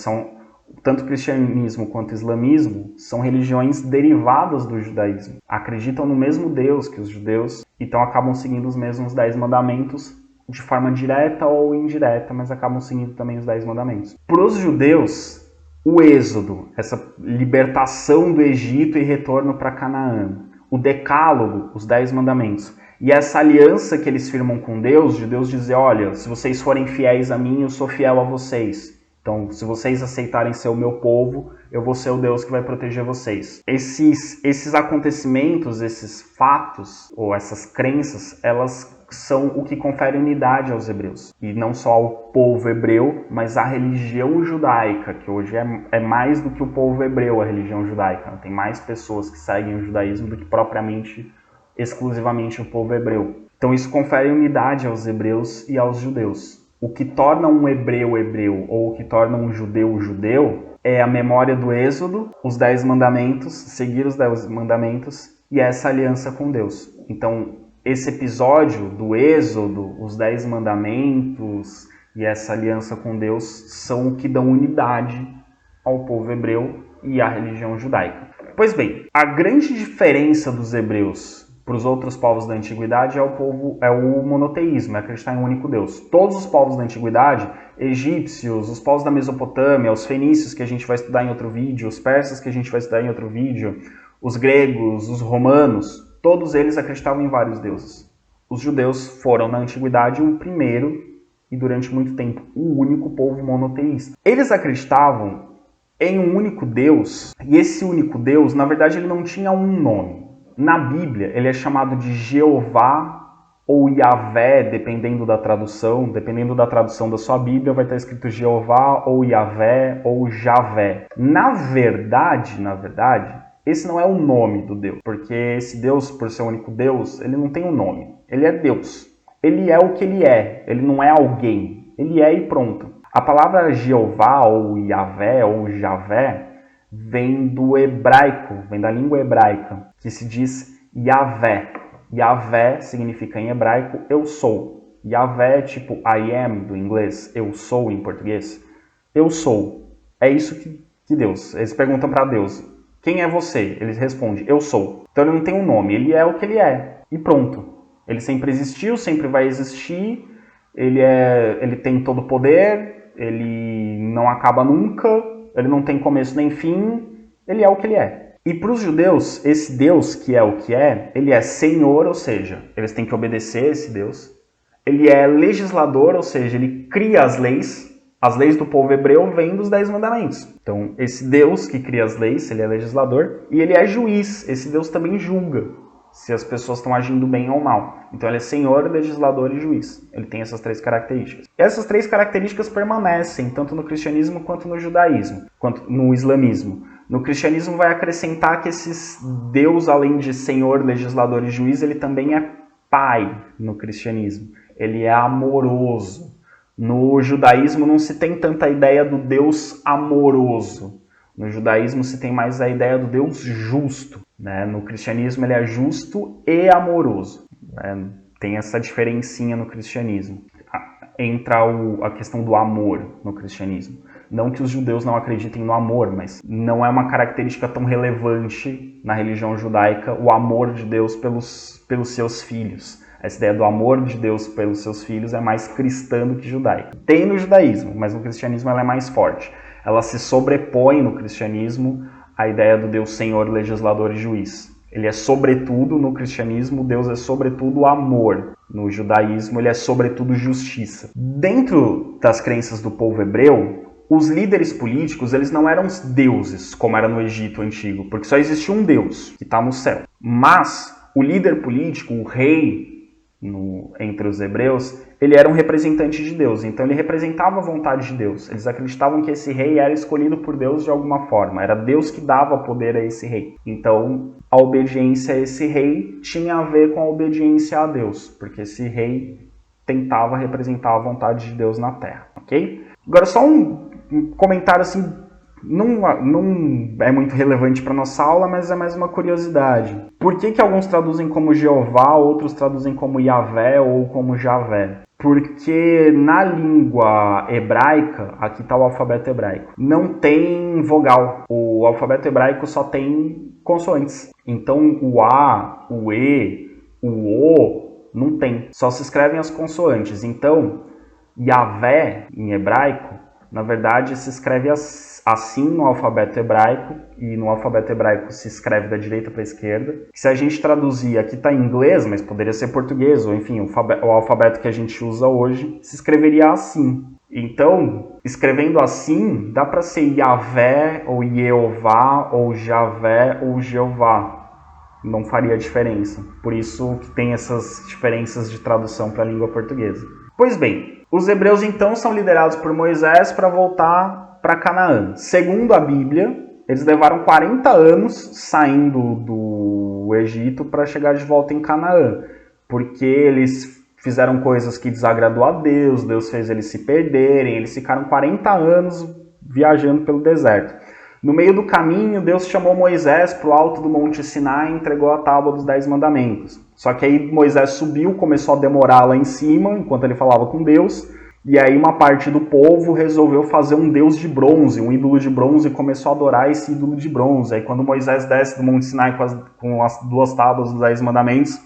tanto o cristianismo quanto o islamismo são religiões derivadas do judaísmo. Acreditam no mesmo Deus que os judeus, então acabam seguindo os mesmos 10 mandamentos de forma direta ou indireta, mas acabam seguindo também os 10 mandamentos. Para os judeus, o êxodo, essa libertação do Egito e retorno para Canaã, o decálogo, os 10 mandamentos, e essa aliança que eles firmam com Deus, de Deus dizer, olha, se vocês forem fiéis a mim, eu sou fiel a vocês. Então, se vocês aceitarem ser o meu povo, eu vou ser o Deus que vai proteger vocês. Esses acontecimentos, esses fatos, ou essas crenças, elas são o que confere unidade aos hebreus. E não só ao povo hebreu, mas à religião judaica, que hoje é mais do que o povo hebreu, a religião judaica. Tem mais pessoas que seguem o judaísmo do que propriamente, exclusivamente o povo hebreu. Então isso confere unidade aos hebreus e aos judeus. O que torna um hebreu hebreu ou o que torna um judeu judeu é a memória do êxodo, os 10 mandamentos, seguir os 10 mandamentos e essa aliança com Deus. Então, esse episódio do êxodo, os 10 mandamentos e essa aliança com Deus são o que dão unidade ao povo hebreu e à religião judaica. Pois bem, a grande diferença dos hebreus para os outros povos da antiguidade é o monoteísmo, é acreditar em um único Deus. Todos os povos da antiguidade, egípcios, os povos da Mesopotâmia, os fenícios que a gente vai estudar em outro vídeo, os persas que a gente vai estudar em outro vídeo, os gregos, os romanos, todos eles acreditavam em vários deuses. Os judeus foram na antiguidade o primeiro e durante muito tempo o único povo monoteísta. Eles acreditavam em um único Deus e esse único Deus, na verdade, ele não tinha um nome. Na Bíblia, ele é chamado de Jeová ou Yahvé, dependendo da tradução. Dependendo da tradução da sua Bíblia, vai estar escrito Jeová ou Yahvé ou Javé. Na verdade, esse não é o nome do Deus. Porque esse Deus, por ser o único Deus, ele não tem um nome. Ele é Deus. Ele é o que ele é. Ele não é alguém. Ele é e pronto. A palavra Jeová ou Yahvé ou Javé vem do hebraico, vem da língua hebraica, que se diz Yahvé. Yahvé significa em hebraico eu sou. Yahvé é tipo I am do inglês, eu sou em português. Eu sou. É isso que Deus. Eles perguntam para Deus, quem é você? Ele responde, eu sou. Então ele não tem um nome, ele é o que ele é. E pronto. Ele sempre existiu, sempre vai existir, ele tem todo o poder, ele não acaba nunca, ele não tem começo nem fim, ele é o que ele é. E para os judeus, esse Deus que é o que é, ele é Senhor, ou seja, eles têm que obedecer a esse Deus. Ele é legislador, ou seja, ele cria as leis do povo hebreu vêm dos 10 mandamentos. Então, esse Deus que cria as leis, ele é legislador, e ele é juiz, esse Deus também julga se as pessoas estão agindo bem ou mal. Então ele é Senhor, legislador e juiz. Ele tem essas 3 características. E essas 3 características permanecem tanto no cristianismo quanto no judaísmo, quanto no islamismo. No cristianismo vai acrescentar que esse Deus, além de Senhor, legislador e juiz, ele também é Pai no cristianismo. Ele é amoroso. No judaísmo não se tem tanta ideia do Deus amoroso. No judaísmo se tem mais a ideia do Deus justo. Né? No cristianismo ele é justo e amoroso. Né? Tem essa diferencinha no cristianismo. Entra a questão do amor no cristianismo. Não que os judeus não acreditem no amor, mas não é uma característica tão relevante na religião judaica o amor de Deus pelos seus filhos. Essa ideia do amor de Deus pelos seus filhos é mais cristã do que judaica. Tem no judaísmo, mas no cristianismo ela é mais forte. Ela se sobrepõe no cristianismo à ideia do Deus Senhor, legislador e juiz. Ele é sobretudo, no cristianismo, Deus é sobretudo amor. No judaísmo, ele é sobretudo justiça. Dentro das crenças do povo hebreu, os líderes políticos, eles não eram deuses, como era no Egito antigo, porque só existia um Deus, que está no céu. Mas o líder político, o rei, entre os hebreus, ele era um representante de Deus, então ele representava a vontade de Deus. Eles acreditavam que esse rei era escolhido por Deus de alguma forma, era Deus que dava poder a esse rei. Então a obediência a esse rei tinha a ver com a obediência a Deus, porque esse rei tentava representar a vontade de Deus na terra, ok? Agora só um comentário assim, não é muito relevante para nossa aula, mas é mais uma curiosidade. Por que alguns traduzem como Jeová, outros traduzem como Yahvé ou como Javé? Porque na língua hebraica, aqui está o alfabeto hebraico, não tem vogal. O alfabeto hebraico só tem consoantes. Então o A, o E, o O, Não tem. Só se escrevem as consoantes. Então, Yahvé, em hebraico, na verdade se escreve assim no alfabeto hebraico, e no alfabeto hebraico se escreve da direita para a esquerda. Se a gente traduzir, aqui está em inglês, mas poderia ser português, ou enfim, o alfabeto que a gente usa hoje, se escreveria assim. Então, escrevendo assim, dá para ser Yahvé, ou Yeová, ou Javé, ou Jeová. Não faria diferença. Por isso que tem essas diferenças de tradução para a língua portuguesa. Pois bem, os hebreus então são liderados por Moisés para voltar para Canaã. Segundo a Bíblia, eles levaram 40 anos saindo do Egito para chegar de volta em Canaã, porque eles fizeram coisas que desagradou a Deus, Deus fez eles se perderem, eles ficaram 40 anos viajando pelo deserto. No meio do caminho, Deus chamou Moisés para o alto do Monte Sinai e entregou a tábua dos 10 mandamentos. Só que aí Moisés subiu, começou a demorar lá em cima, enquanto ele falava com Deus, e aí uma parte do povo resolveu fazer um deus de bronze, um ídolo de bronze, e começou a adorar esse ídolo de bronze. Aí quando Moisés desce do Monte Sinai com as 2 tábuas dos 10 mandamentos,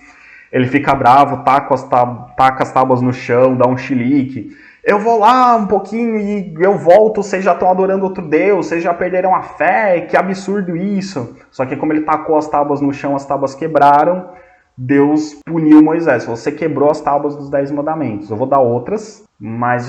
ele fica bravo, taca as tábuas no chão, dá um chilique. Eu vou lá um pouquinho e eu volto, vocês já estão adorando outro Deus, vocês já perderam a fé, que absurdo isso. Só que como ele tacou as tábuas no chão, as tábuas quebraram, Deus puniu Moisés. Você quebrou as tábuas dos 10 mandamentos. Eu vou dar outras, mas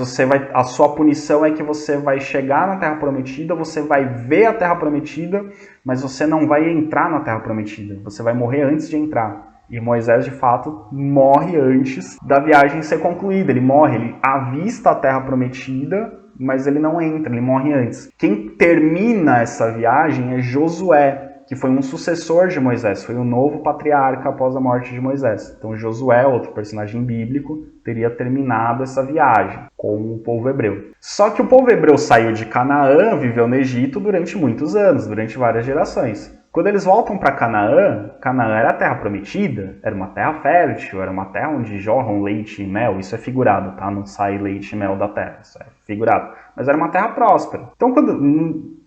a sua punição é que você vai chegar na Terra Prometida, você vai ver a Terra Prometida, mas você não vai entrar na Terra Prometida. Você vai morrer antes de entrar. E Moisés, de fato, morre antes da viagem ser concluída. Ele morre, ele avista a Terra Prometida, mas ele não entra, ele morre antes. Quem termina essa viagem é Josué, que foi um sucessor de Moisés, foi o novo patriarca após a morte de Moisés. Então Josué, outro personagem bíblico, teria terminado essa viagem com o povo hebreu. Só que o povo hebreu saiu de Canaã, viveu no Egito durante muitos anos, durante várias gerações. Quando eles voltam para Canaã, Canaã era a terra prometida, era uma terra fértil, era uma terra onde jorram leite e mel. Isso é figurado, tá? Não sai leite e mel da terra, isso é figurado. Mas era uma terra próspera.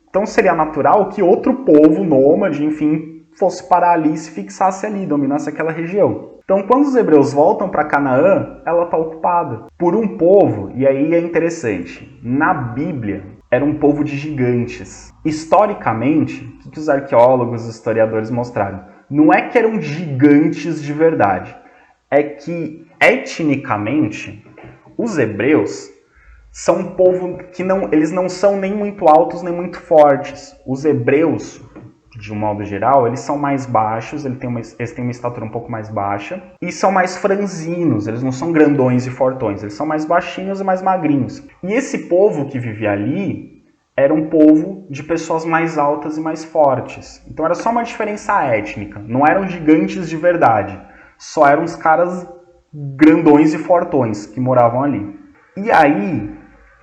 Então seria natural que outro povo nômade, enfim, fosse parar ali e se fixasse ali, dominasse aquela região. Então quando os hebreus voltam para Canaã, ela está ocupada por um povo, e aí é interessante, na Bíblia, era um povo de gigantes. Historicamente, o que os arqueólogos e historiadores mostraram? Não é que eram gigantes de verdade. É que, etnicamente, os hebreus são um povo que eles não são nem muito altos nem muito fortes. Os hebreus, de um modo geral, eles são mais baixos, eles têm uma estatura um pouco mais baixa, e são mais franzinos, eles não são grandões e fortões, eles são mais baixinhos e mais magrinhos. E esse povo que vivia ali era um povo de pessoas mais altas e mais fortes. Então era só uma diferença étnica, não eram gigantes de verdade, só eram os caras grandões e fortões que moravam ali. E aí,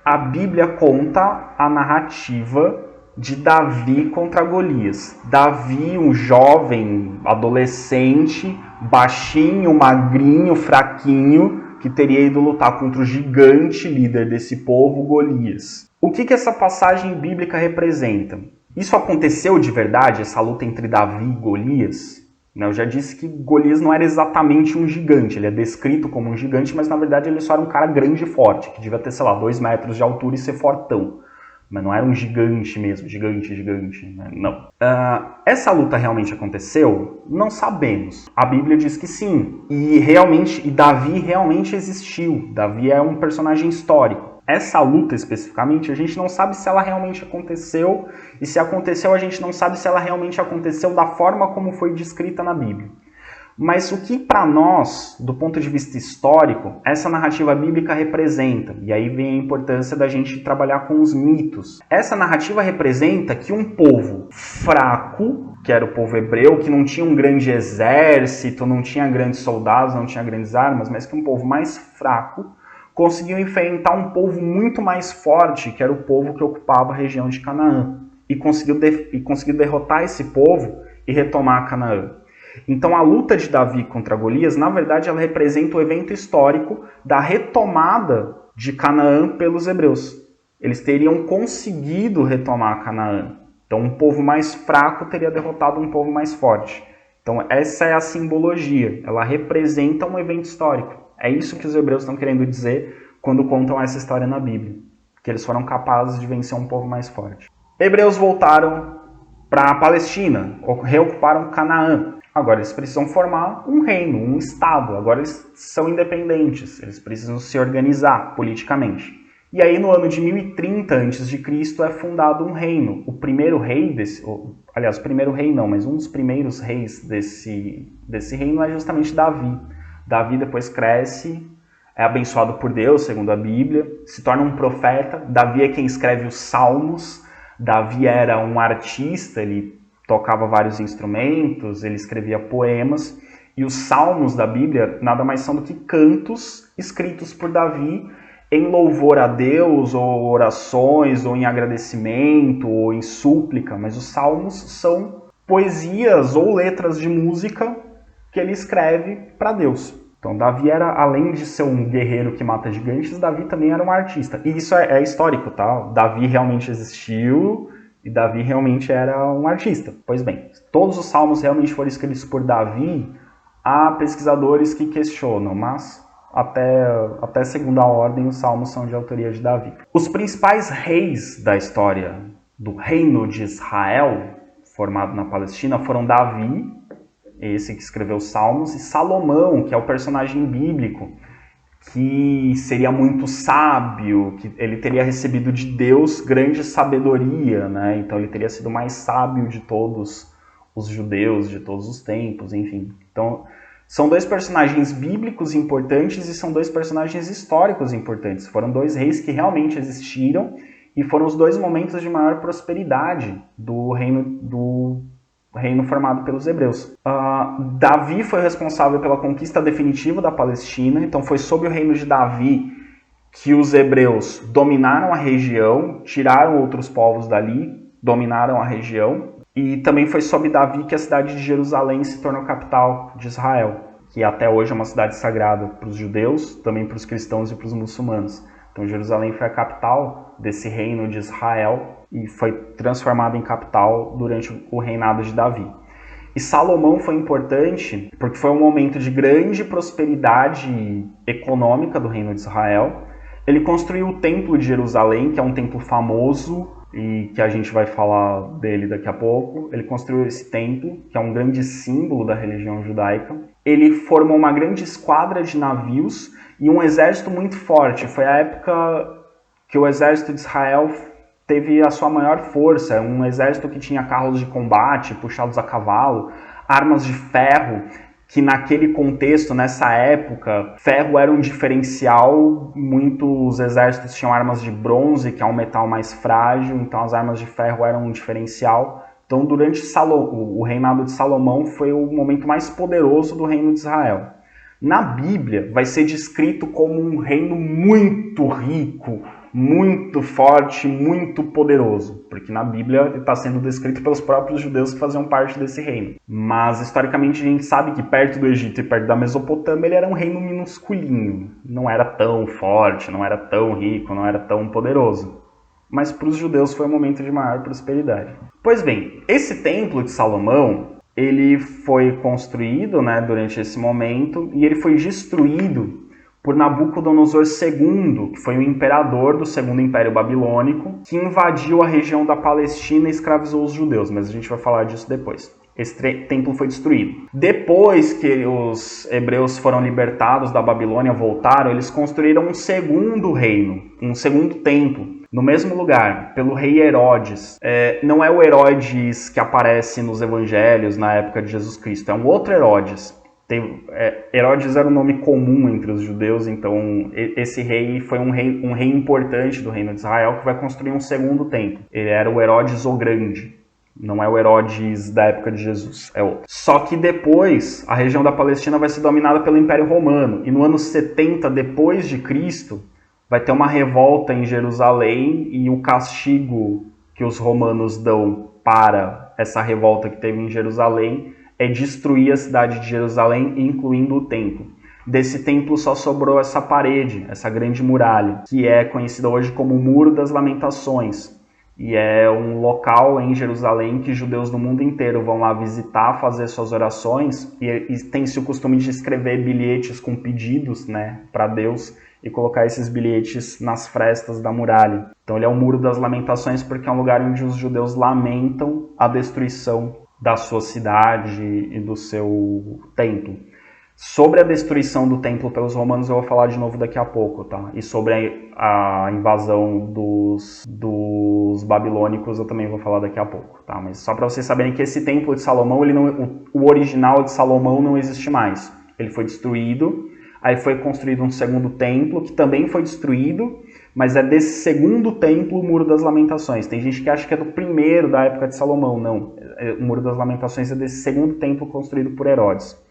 a Bíblia conta a narrativa de Davi contra Golias. Davi, um jovem, adolescente, baixinho, magrinho, fraquinho, que teria ido lutar contra o gigante líder desse povo, Golias. O que essa passagem bíblica representa? Isso aconteceu de verdade, essa luta entre Davi e Golias? Eu já disse que Golias não era exatamente um gigante, ele é descrito como um gigante, mas na verdade ele só era um cara grande e forte, que devia ter, 2 metros de altura e ser fortão. Mas não era um gigante mesmo, gigante, né? Não. Essa luta realmente aconteceu? Não sabemos. A Bíblia diz que sim. E Davi realmente existiu. Davi é um personagem histórico. Essa luta especificamente, a gente não sabe se ela realmente aconteceu, e se aconteceu, a gente não sabe se ela realmente aconteceu da forma como foi descrita na Bíblia. Mas o que para nós, do ponto de vista histórico, essa narrativa bíblica representa? E aí vem a importância da gente trabalhar com os mitos. Essa narrativa representa que um povo fraco, que era o povo hebreu, que não tinha um grande exército, não tinha grandes soldados, não tinha grandes armas, mas que um povo mais fraco, conseguiu enfrentar um povo muito mais forte, que era o povo que ocupava a região de Canaã. E conseguiu derrotar esse povo e retomar Canaã. Então a luta de Davi contra Golias, na verdade, ela representa o evento histórico da retomada de Canaã pelos hebreus. Eles teriam conseguido retomar Canaã. Então um povo mais fraco teria derrotado um povo mais forte. Então essa é a simbologia, ela representa um evento histórico. É isso que os hebreus estão querendo dizer quando contam essa história na Bíblia, que eles foram capazes de vencer um povo mais forte. Hebreus voltaram para a Palestina, reocuparam Canaã. Agora eles precisam formar um reino, um estado. Agora eles são independentes, eles precisam se organizar politicamente. E aí no ano de 1030 a.C. é fundado um reino. O primeiro rei aliás, o primeiro rei não, mas um dos primeiros reis desse reino é justamente Davi. Davi depois cresce, é abençoado por Deus, segundo a Bíblia, se torna um profeta. Davi é quem escreve os Salmos. Davi era um artista, ele tocava vários instrumentos, ele escrevia poemas. E os Salmos da Bíblia nada mais são do que cantos escritos por Davi em louvor a Deus, ou orações, ou em agradecimento, ou em súplica. Mas os Salmos são poesias ou letras de música que ele escreve para Deus. Então Davi era, além de ser um guerreiro que mata gigantes, Davi também era um artista. E isso é histórico, tá? Davi realmente existiu e Davi realmente era um artista. Pois bem, todos os salmos realmente foram escritos por Davi. Há pesquisadores que questionam, mas até segunda ordem os salmos são de autoria de Davi. Os principais reis da história do reino de Israel, formado na Palestina, foram Davi, esse que escreveu os Salmos, e Salomão, que é o personagem bíblico, que seria muito sábio, que ele teria recebido de Deus grande sabedoria, né? Então ele teria sido o mais sábio de todos os judeus, de todos os tempos, enfim. Então são dois personagens bíblicos importantes e são dois personagens históricos importantes. Foram dois reis que realmente existiram e foram os dois momentos de maior prosperidade do reino formado pelos hebreus. Davi foi responsável pela conquista definitiva da Palestina, então foi sob o reino de Davi que os hebreus dominaram a região, tiraram outros povos dali, dominaram a região, e também foi sob Davi que a cidade de Jerusalém se tornou capital de Israel, que até hoje é uma cidade sagrada para os judeus, também para os cristãos e para os muçulmanos. Então Jerusalém foi a capital desse reino de Israel e foi transformada em capital durante o reinado de Davi. E Salomão foi importante porque foi um momento de grande prosperidade econômica do reino de Israel. Ele construiu o Templo de Jerusalém, que é um templo famoso e que a gente vai falar dele daqui a pouco. Ele construiu esse templo, que é um grande símbolo da religião judaica. Ele formou uma grande esquadra de navios e um exército muito forte. Foi a época que o exército de Israel teve a sua maior força, um exército que tinha carros de combate, puxados a cavalo, armas de ferro, que naquele contexto, nessa época, ferro era um diferencial. Muitos exércitos tinham armas de bronze, que é um metal mais frágil, então as armas de ferro eram um diferencial. Então durante o reinado de Salomão foi o momento mais poderoso do reino de Israel. Na Bíblia vai ser descrito como um reino muito rico, muito forte, muito poderoso, porque na Bíblia está sendo descrito pelos próprios judeus que faziam parte desse reino. Mas historicamente a gente sabe que perto do Egito e perto da Mesopotâmia ele era um reino minusculinho, não era tão forte, não era tão rico, não era tão poderoso. Mas para os judeus foi um momento de maior prosperidade. Pois bem, esse templo de Salomão, ele foi construído, né, durante esse momento e ele foi destruído por Nabucodonosor II, que foi o imperador do Segundo Império Babilônico, que invadiu a região da Palestina e escravizou os judeus, mas a gente vai falar disso depois. Esse templo foi destruído. Depois que os hebreus foram libertados da Babilônia, voltaram, eles construíram um segundo reino, um segundo templo, no mesmo lugar, pelo rei Herodes. Não é o Herodes que aparece nos evangelhos na época de Jesus Cristo, é um outro Herodes. Herodes era um nome comum entre os judeus, então esse rei foi um rei importante do reino de Israel que vai construir um segundo templo. Ele era o Herodes o Grande, não é o Herodes da época de Jesus, é outro. Só que depois a região da Palestina vai ser dominada pelo Império Romano, e no ano 70 depois de Cristo vai ter uma revolta em Jerusalém, e o castigo que os romanos dão para essa revolta que teve em Jerusalém é destruir a cidade de Jerusalém, incluindo o templo. Desse templo só sobrou essa parede, essa grande muralha, que é conhecida hoje como o Muro das Lamentações. E é um local em Jerusalém que judeus do mundo inteiro vão lá visitar, fazer suas orações, e tem-se o costume de escrever bilhetes com pedidos, né, para Deus, e colocar esses bilhetes nas frestas da muralha. Então ele é o Muro das Lamentações porque é um lugar onde os judeus lamentam a destruição da sua cidade e do seu templo. Sobre a destruição do templo pelos romanos eu vou falar de novo daqui a pouco, tá? E sobre a invasão dos babilônicos eu também vou falar daqui a pouco, tá? Mas só para vocês saberem que esse templo de Salomão, o original de Salomão não existe mais. Ele foi destruído, aí foi construído um segundo templo que também foi destruído, mas é desse segundo templo o Muro das Lamentações. Tem gente que acha que é do primeiro da época de Salomão, não. O Muro das Lamentações é desse segundo templo construído por Herodes.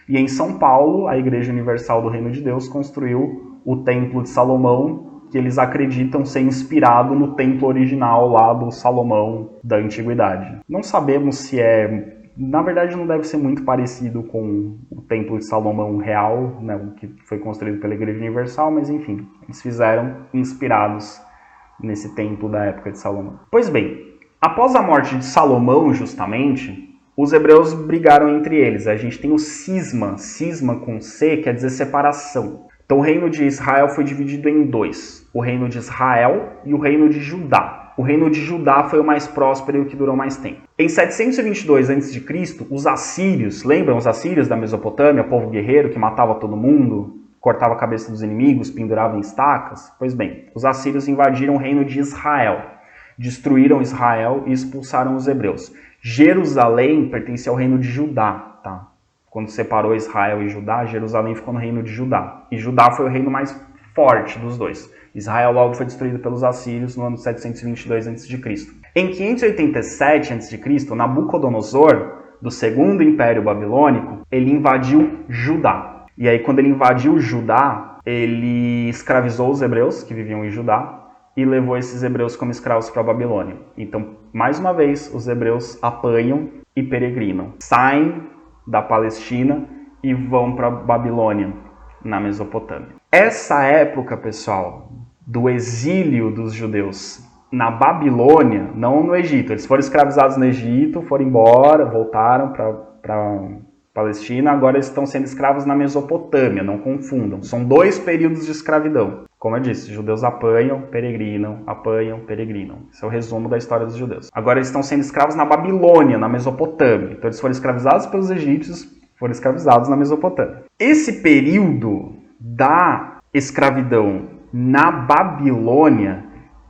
E em São Paulo, a Igreja Universal do Reino de Deus construiu o Templo de Salomão, que eles acreditam ser inspirado no templo original lá do Salomão da Antiguidade. Não sabemos se é... Na verdade, não deve ser muito parecido com o Templo de Salomão real, né, que foi construído pela Igreja Universal, mas enfim, eles fizeram inspirados nesse templo da época de Salomão. Pois bem, após a morte de Salomão, justamente, os hebreus brigaram entre eles. A gente tem o cisma com C, quer dizer separação. Então o reino de Israel foi dividido em dois. O reino de Israel e o reino de Judá. O reino de Judá foi o mais próspero e o que durou mais tempo. Em 722 a.C., os assírios, lembram os assírios da Mesopotâmia, povo guerreiro que matava todo mundo, cortava a cabeça dos inimigos, pendurava em estacas? Pois bem, os assírios invadiram o reino de Israel, destruíram Israel e expulsaram os hebreus. Jerusalém pertencia ao reino de Judá, tá? Quando separou Israel e Judá, Jerusalém ficou no reino de Judá. E Judá foi o reino mais forte dos dois. Israel logo foi destruído pelos assírios no ano 722 a.C. Em 587 a.C., Nabucodonosor, do segundo império babilônico, ele invadiu Judá. E aí quando ele invadiu Judá, ele escravizou os hebreus que viviam em Judá e levou esses hebreus como escravos para a Babilônia. Então, mais uma vez, os hebreus apanham e peregrinam. Saem da Palestina e vão para a Babilônia, na Mesopotâmia. Essa época, pessoal, do exílio dos judeus na Babilônia, não no Egito. Eles foram escravizados no Egito, foram embora, voltaram para Palestina, agora eles estão sendo escravos na Mesopotâmia, não confundam. São dois períodos de escravidão. Como eu disse, judeus apanham, peregrinam. Esse é o resumo da história dos judeus. Agora eles estão sendo escravos na Babilônia, na Mesopotâmia. Então eles foram escravizados pelos egípcios, foram escravizados na Mesopotâmia. Esse período da escravidão na Babilônia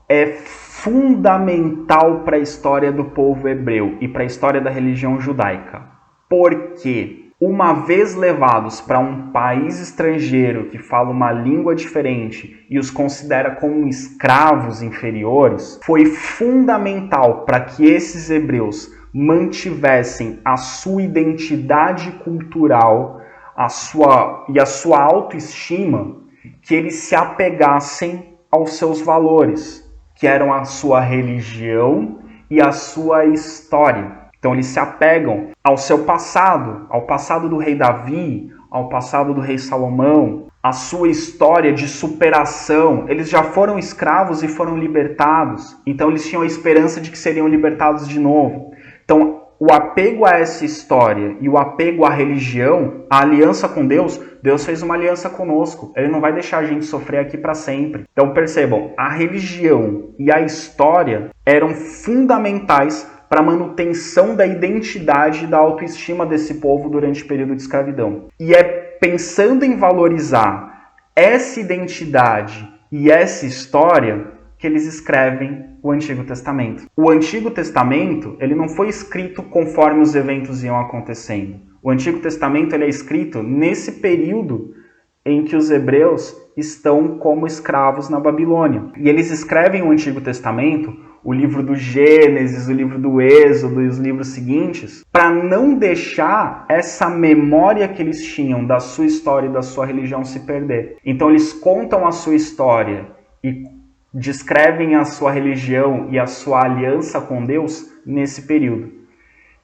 é fundamental para a história do povo hebreu e para a história da religião judaica. Porque, uma vez levados para um país estrangeiro que fala uma língua diferente e os considera como escravos inferiores, foi fundamental para que esses hebreus mantivessem a sua identidade cultural a sua autoestima, que eles se apegassem aos seus valores, que eram a sua religião e a sua história. Então eles se apegam ao seu passado, ao passado do rei Davi, ao passado do rei Salomão, à sua história de superação. Eles já foram escravos e foram libertados, então eles tinham a esperança de que seriam libertados de novo. Então o apego a essa história e o apego à religião, a aliança com Deus, Deus fez uma aliança conosco. Ele não vai deixar a gente sofrer aqui para sempre. Então percebam, a religião e a história eram fundamentais para a manutenção da identidade e da autoestima desse povo durante o período de escravidão. E é pensando em valorizar essa identidade e essa história que eles escrevem o Antigo Testamento. O Antigo Testamento, ele não foi escrito conforme os eventos iam acontecendo. O Antigo Testamento ele é escrito nesse período em que os hebreus estão como escravos na Babilônia. E eles escrevem o Antigo Testamento, o livro do Gênesis, o livro do Êxodo e os livros seguintes, para não deixar essa memória que eles tinham da sua história e da sua religião se perder. Então eles contam a sua história e descrevem a sua religião e a sua aliança com Deus nesse período.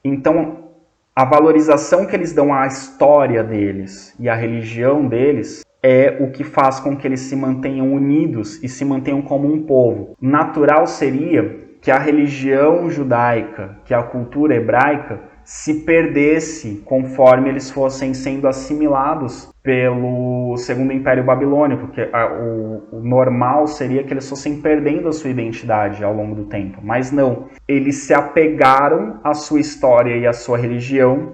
Então, a valorização que eles dão à história deles e à religião deles é o que faz com que eles se mantenham unidos e se mantenham como um povo. Natural seria que a religião judaica, que a cultura hebraica se perdesse conforme eles fossem sendo assimilados pelo Segundo Império Babilônico, que o normal seria que eles fossem perdendo a sua identidade ao longo do tempo, mas não. Eles se apegaram à sua história e à sua religião,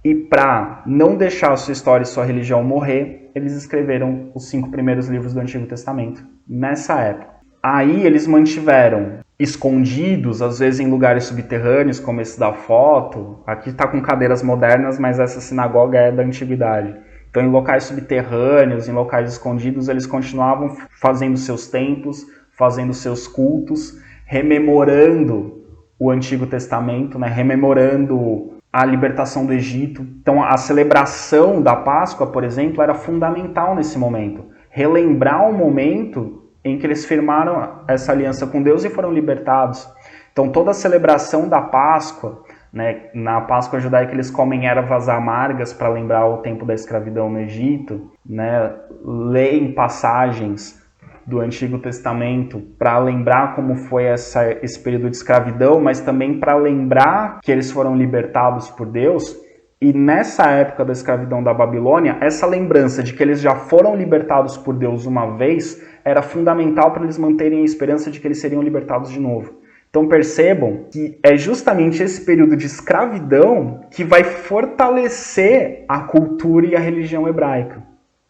e para não deixar a sua história e sua religião morrer, eles escreveram os 5 primeiros livros do Antigo Testamento, nessa época. Aí eles mantiveram escondidos, às vezes em lugares subterrâneos, como esse da foto. Aqui está com cadeiras modernas, mas essa sinagoga é da antiguidade. Então, em locais subterrâneos, em locais escondidos, eles continuavam fazendo seus templos, fazendo seus cultos, rememorando o Antigo Testamento, né? Rememorando a libertação do Egito. Então, a celebração da Páscoa, por exemplo, era fundamental nesse momento. Relembrar o momento em que eles firmaram essa aliança com Deus e foram libertados. Então, toda a celebração da Páscoa, né, na Páscoa judaica eles comem ervas amargas para lembrar o tempo da escravidão no Egito, né, leem passagens do Antigo Testamento para lembrar como foi esse período de escravidão, mas também para lembrar que eles foram libertados por Deus. E nessa época da escravidão da Babilônia, essa lembrança de que eles já foram libertados por Deus uma vez era fundamental para eles manterem a esperança de que eles seriam libertados de novo. Então percebam que é justamente esse período de escravidão que vai fortalecer a cultura e a religião hebraica.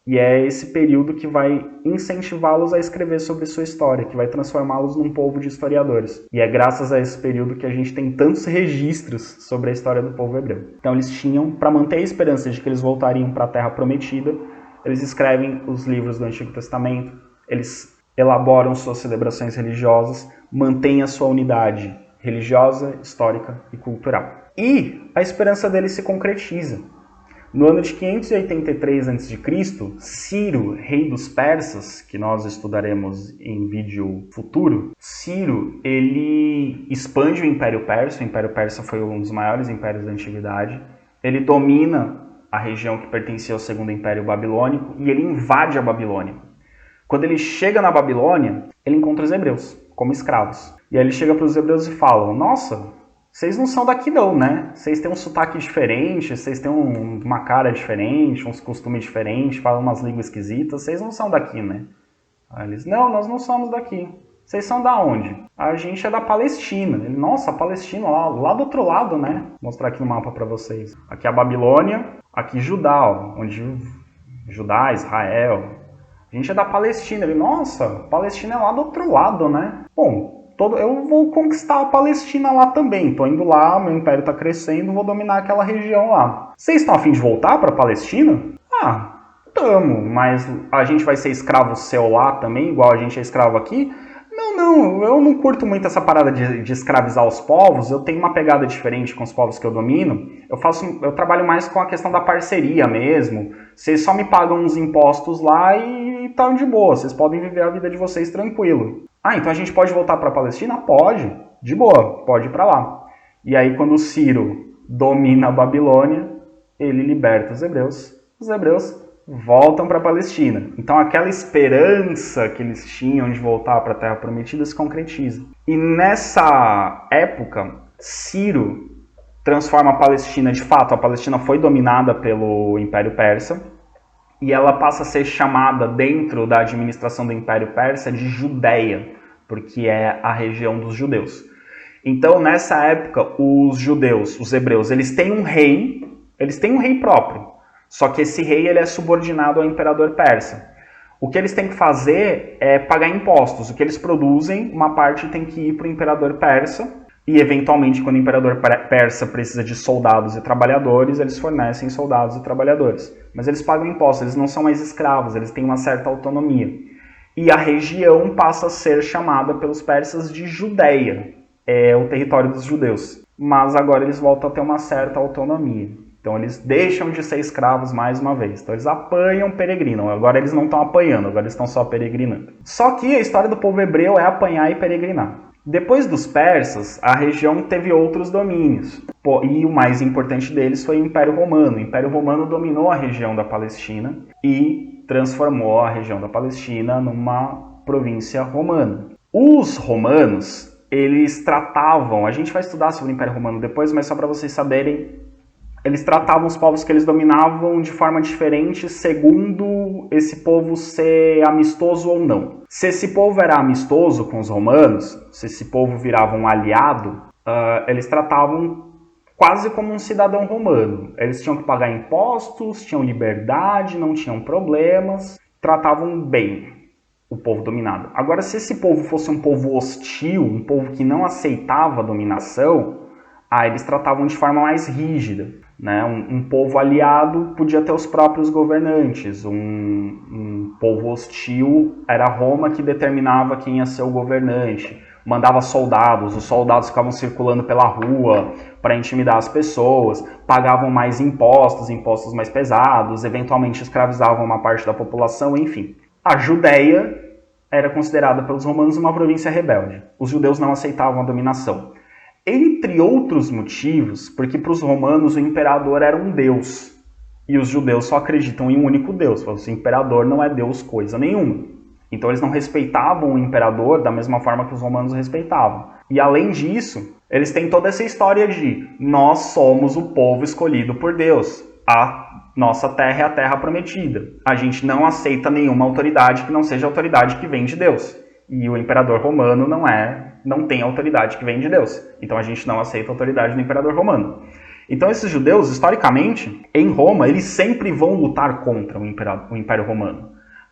E é esse período que vai incentivá-los a escrever sobre sua história, que vai transformá-los num povo de historiadores. E é graças a esse período que a gente tem tantos registros sobre a história do povo hebreu. Então eles tinham, para manter a esperança de que eles voltariam para a Terra Prometida, eles escrevem os livros do Antigo Testamento, eles elaboram suas celebrações religiosas, mantêm a sua unidade religiosa, histórica e cultural. E a esperança deles se concretiza. No ano de 583 a.C., Ciro, rei dos persas, que nós estudaremos em vídeo futuro, Ciro, ele expande o Império Persa. O Império Persa foi um dos maiores impérios da antiguidade. Ele domina a região que pertencia ao Segundo Império Babilônico e ele invade a Babilônia. Quando ele chega na Babilônia, ele encontra os hebreus como escravos. E aí ele chega para os hebreus e fala: nossa, vocês não são daqui não, né? Vocês têm um sotaque diferente, vocês têm uma cara diferente, uns costumes diferentes, falam umas línguas esquisitas, vocês não são daqui, né? Aí eles: não, nós não somos daqui. Vocês são da onde? A gente é da Palestina. Ele: nossa, Palestina, lá do outro lado, né? Vou mostrar aqui no mapa para vocês. Aqui é a Babilônia, aqui Judá, ó, onde Judá, Israel. A gente é da Palestina. Ele: nossa, Palestina é lá do outro lado, né? Bom, eu vou conquistar a Palestina lá também. Tô indo lá, meu império está crescendo, vou dominar aquela região lá. Vocês estão a fim de voltar para a Palestina? Ah, tamo, mas a gente vai ser escravo seu lá também, igual a gente é escravo aqui? Não, eu não curto muito essa parada de escravizar os povos. Eu tenho uma pegada diferente com os povos que eu domino. Eu trabalho mais com a questão da parceria mesmo. Vocês só me pagam uns impostos lá e tá de boa. Vocês podem viver a vida de vocês tranquilo. Ah, então a gente pode voltar para a Palestina? Pode, de boa, pode ir para lá. E aí quando Ciro domina a Babilônia, ele liberta os hebreus voltam para a Palestina. Então aquela esperança que eles tinham de voltar para a Terra Prometida se concretiza. E nessa época, Ciro transforma a Palestina, de fato, a Palestina foi dominada pelo Império Persa, e ela passa a ser chamada dentro da administração do Império Persa de Judéia, porque é a região dos judeus. Então nessa época, os judeus, os hebreus, eles têm um rei próprio. Só que esse rei ele é subordinado ao imperador persa. O que eles têm que fazer é pagar impostos. O que eles produzem, uma parte tem que ir para o imperador persa. E, eventualmente, quando o imperador persa precisa de soldados e trabalhadores, eles fornecem soldados e trabalhadores. Mas eles pagam impostos, eles não são mais escravos, eles têm uma certa autonomia. E a região passa a ser chamada pelos persas de Judéia. É o território dos judeus. Mas agora eles voltam a ter uma certa autonomia. Então eles deixam de ser escravos mais uma vez. Então eles apanham, peregrinam. Agora eles não estão apanhando, agora eles estão só peregrinando. Só que a história do povo hebreu é apanhar e peregrinar. Depois dos persas, a região teve outros domínios. E o mais importante deles foi o Império Romano. O Império Romano dominou a região da Palestina e transformou a região da Palestina numa província romana. Os romanos, eles tratavam, a gente vai estudar sobre o Império Romano depois, mas só para vocês saberem, eles tratavam os povos que eles dominavam de forma diferente, segundo esse povo ser amistoso ou não. Se esse povo era amistoso com os romanos, se esse povo virava um aliado, eles tratavam quase como um cidadão romano. Eles tinham que pagar impostos, tinham liberdade, não tinham problemas, tratavam bem o povo dominado. Agora, se esse povo fosse um povo hostil, um povo que não aceitava a dominação, eles tratavam de forma mais rígida. Né? Um povo aliado podia ter os próprios governantes. Um povo hostil era Roma que determinava quem ia ser o governante. Mandava soldados, os soldados ficavam circulando pela rua para intimidar as pessoas, pagavam mais impostos mais pesados, eventualmente escravizavam uma parte da população, enfim. A Judéia era considerada pelos romanos uma província rebelde. Os judeus não aceitavam a dominação. Entre outros motivos, porque para os romanos o imperador era um deus. E os judeus só acreditam em um único deus. O imperador não é deus coisa nenhuma. Então eles não respeitavam o imperador da mesma forma que os romanos respeitavam. E além disso, eles têm toda essa história de nós somos o povo escolhido por Deus. A nossa terra é a terra prometida. A gente não aceita nenhuma autoridade que não seja a autoridade que vem de Deus. E o imperador romano não tem autoridade que vem de Deus. Então a gente não aceita a autoridade do imperador romano. Então esses judeus, historicamente, em Roma, eles sempre vão lutar contra o Império Romano.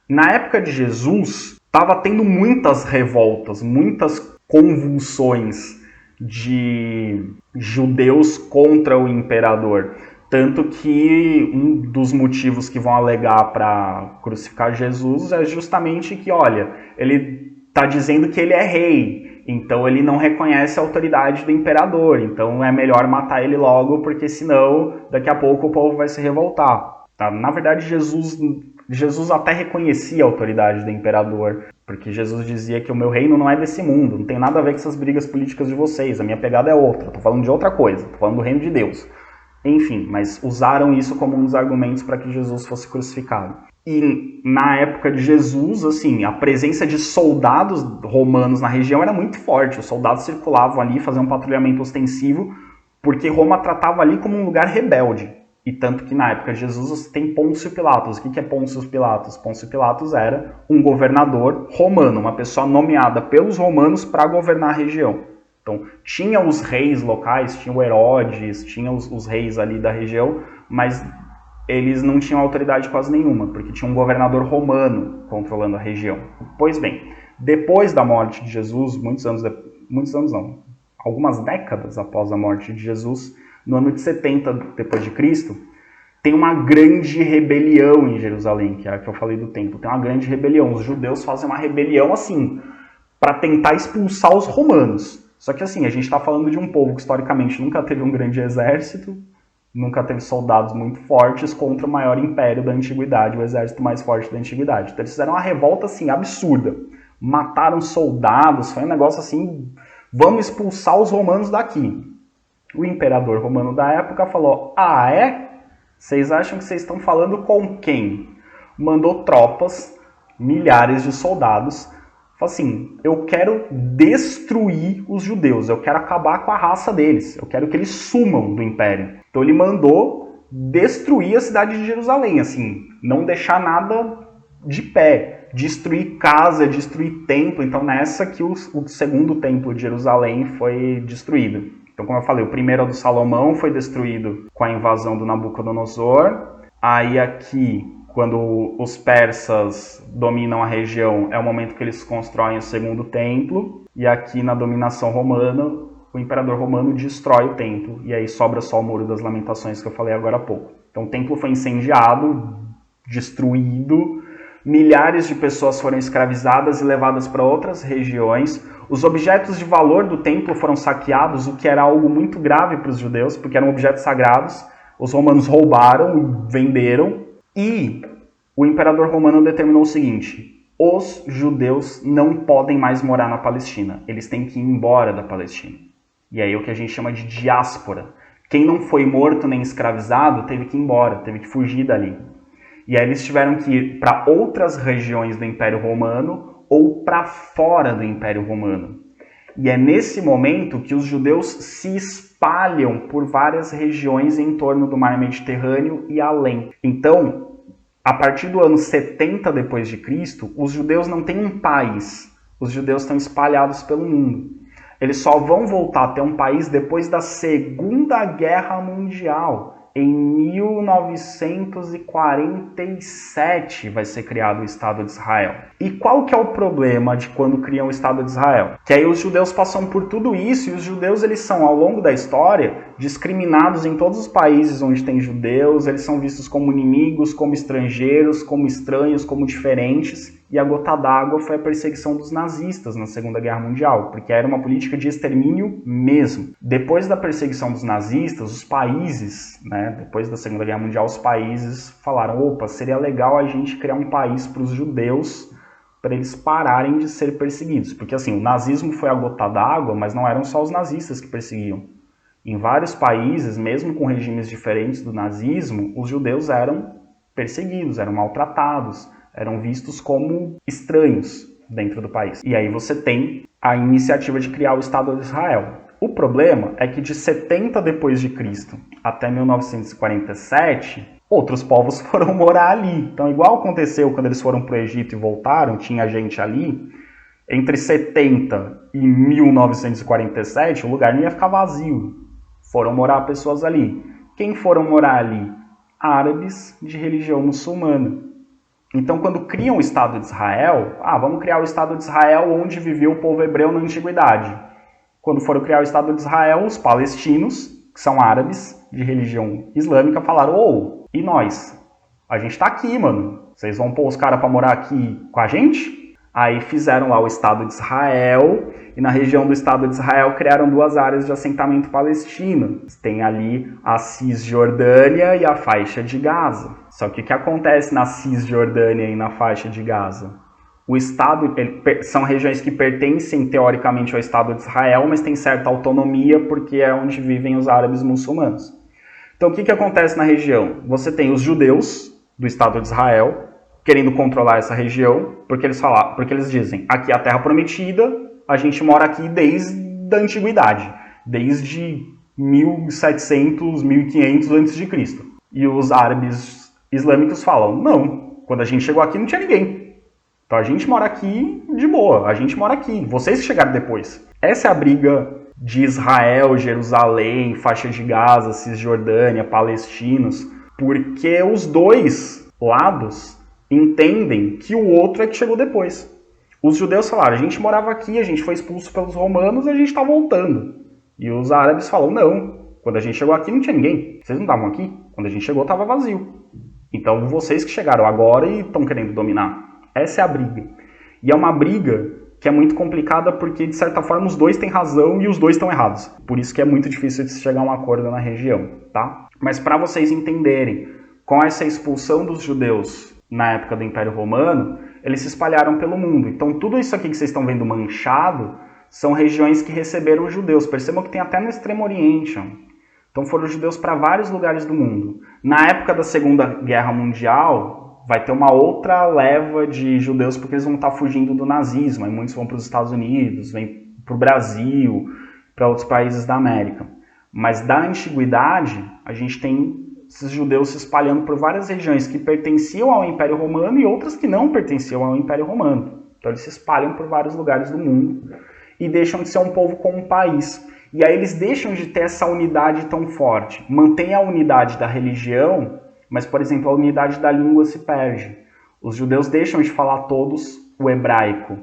Na época de Jesus, estava tendo muitas revoltas, muitas convulsões de judeus contra o imperador. Tanto que um dos motivos que vão alegar para crucificar Jesus é justamente que, olha, ele está dizendo que ele é rei, então ele não reconhece a autoridade do imperador, então é melhor matar ele logo, porque senão daqui a pouco o povo vai se revoltar. Tá? Na verdade, Jesus até reconhecia a autoridade do imperador, porque Jesus dizia que o meu reino não é desse mundo, não tem nada a ver com essas brigas políticas de vocês, a minha pegada é outra, estou falando de outra coisa, estou falando do reino de Deus. Enfim, mas usaram isso como um dos argumentos para que Jesus fosse crucificado. E na época de Jesus, assim, a presença de soldados romanos na região era muito forte. Os soldados circulavam ali, faziam um patrulhamento ostensivo, porque Roma tratava ali como um lugar rebelde. E tanto que na época de Jesus você tem Pôncio Pilatos. O que é Pôncio Pilatos? Pôncio Pilatos era um governador romano, uma pessoa nomeada pelos romanos para governar a região. Então, tinha os reis locais, tinha o Herodes, tinha os reis ali da região, mas eles não tinham autoridade quase nenhuma, porque tinha um governador romano controlando a região. Pois bem, depois da morte de Jesus, algumas décadas após a morte de Jesus, no ano de 70 depois de Cristo, tem uma grande rebelião em Jerusalém, que é a que eu falei do templo. Tem uma grande rebelião. Os judeus fazem uma rebelião assim, para tentar expulsar os romanos. Só que assim, a gente está falando de um povo que historicamente nunca teve um grande exército, nunca teve soldados muito fortes contra o maior império da antiguidade, o exército mais forte da antiguidade. Então eles fizeram uma revolta assim, absurda. Mataram soldados, foi um negócio assim, vamos expulsar os romanos daqui. O imperador romano da época falou, Vocês acham que vocês estão falando com quem? Mandou tropas, milhares de soldados. Falou assim, eu quero destruir os judeus, eu quero acabar com a raça deles, eu quero que eles sumam do império. Então ele mandou destruir a cidade de Jerusalém, assim, não deixar nada de pé, destruir casa, destruir templo. Então nessa que o segundo templo de Jerusalém foi destruído. Então, como eu falei, o primeiro do Salomão foi destruído com a invasão do Nabucodonosor. Aí aqui, quando os persas dominam a região, é o momento que eles constroem o segundo templo. E aqui na dominação romana, o imperador romano destrói o templo. E aí sobra só o Muro das Lamentações que eu falei agora há pouco. Então o templo foi incendiado, destruído. Milhares de pessoas foram escravizadas e levadas para outras regiões. Os objetos de valor do templo foram saqueados, o que era algo muito grave para os judeus, porque eram objetos sagrados. Os romanos roubaram, venderam. E o imperador romano determinou o seguinte: os judeus não podem mais morar na Palestina. Eles têm que ir embora da Palestina. E aí é o que a gente chama de diáspora. Quem não foi morto nem escravizado teve que ir embora, teve que fugir dali. E aí eles tiveram que ir para outras regiões do Império Romano ou para fora do Império Romano. E é nesse momento que os judeus se espalham por várias regiões em torno do mar Mediterrâneo e além. Então, a partir do ano 70 depois de Cristo, os judeus não têm um país. Os judeus estão espalhados pelo mundo. Eles só vão voltar a ter um país depois da Segunda Guerra Mundial. Em 1947 vai ser criado o Estado de Israel. E qual que é o problema de quando criam o Estado de Israel? Que aí os judeus passam por tudo isso e os judeus eles são, ao longo da história, discriminados em todos os países onde tem judeus, eles são vistos como inimigos, como estrangeiros, como estranhos, como diferentes. E a gota d'água foi a perseguição dos nazistas na Segunda Guerra Mundial, porque era uma política de extermínio mesmo. Depois da perseguição dos nazistas, os países, depois da Segunda Guerra Mundial, os países falaram, opa, seria legal a gente criar um país para os judeus, para eles pararem de ser perseguidos. Porque assim, o nazismo foi a gota d'água, mas não eram só os nazistas que perseguiam. Em vários países, mesmo com regimes diferentes do nazismo, os judeus eram perseguidos, eram maltratados, eram vistos como estranhos dentro do país. E aí você tem a iniciativa de criar o Estado de Israel. O problema é que de 70 depois de Cristo até 1947, outros povos foram morar ali. Então, igual aconteceu quando eles foram para o Egito e voltaram, tinha gente ali, entre 70 e 1947, o lugar não ia ficar vazio. Foram morar pessoas ali. Quem foram morar ali? Árabes de religião muçulmana. Então, quando criam o Estado de Israel, vamos criar o Estado de Israel onde vivia o povo hebreu na Antiguidade. Quando foram criar o Estado de Israel, os palestinos, que são árabes de religião islâmica, falaram, e nós? A gente tá aqui, mano. Vocês vão pôr os caras para morar aqui com a gente? Aí fizeram lá o Estado de Israel, e na região do Estado de Israel criaram duas áreas de assentamento palestino. Tem ali a Cisjordânia e a faixa de Gaza. Só que o que acontece na Cisjordânia e na faixa de Gaza? O Estado, são regiões que pertencem teoricamente ao Estado de Israel, mas tem certa autonomia porque é onde vivem os árabes muçulmanos. Então o que acontece na região? Você tem os judeus do Estado de Israel querendo controlar essa região, porque eles dizem, aqui é a terra prometida, a gente mora aqui desde a antiguidade, desde 1700, 1500 a.C. E os árabes islâmicos falam, não, quando a gente chegou aqui não tinha ninguém. Então a gente mora aqui de boa, a gente mora aqui, vocês que chegaram depois. Essa é a briga de Israel, Jerusalém, faixa de Gaza, Cisjordânia, palestinos, porque os dois lados entendem que o outro é que chegou depois. Os judeus falaram, a gente morava aqui, a gente foi expulso pelos romanos e a gente está voltando. E os árabes falam, não, quando a gente chegou aqui não tinha ninguém, vocês não estavam aqui, quando a gente chegou estava vazio. Então vocês que chegaram agora e estão querendo dominar. Essa é a briga. E é uma briga que é muito complicada porque, de certa forma, os dois têm razão e os dois estão errados. Por isso que é muito difícil de se chegar a um acordo na região, tá? Mas para vocês entenderem, com essa expulsão dos judeus na época do Império Romano, eles se espalharam pelo mundo. Então tudo isso aqui que vocês estão vendo manchado são regiões que receberam judeus. Percebam que tem até no Extremo Oriente. Então foram judeus para vários lugares do mundo. Na época da Segunda Guerra Mundial, vai ter uma outra leva de judeus porque eles vão estar fugindo do nazismo. Aí muitos vão para os Estados Unidos, vêm para o Brasil, para outros países da América. Mas da antiguidade, a gente tem esses judeus se espalhando por várias regiões que pertenciam ao Império Romano e outras que não pertenciam ao Império Romano. Então eles se espalham por vários lugares do mundo e deixam de ser um povo como um país. E aí eles deixam de ter essa unidade tão forte. Mantém a unidade da religião, mas, por exemplo, a unidade da língua se perde. Os judeus deixam de falar todos o hebraico.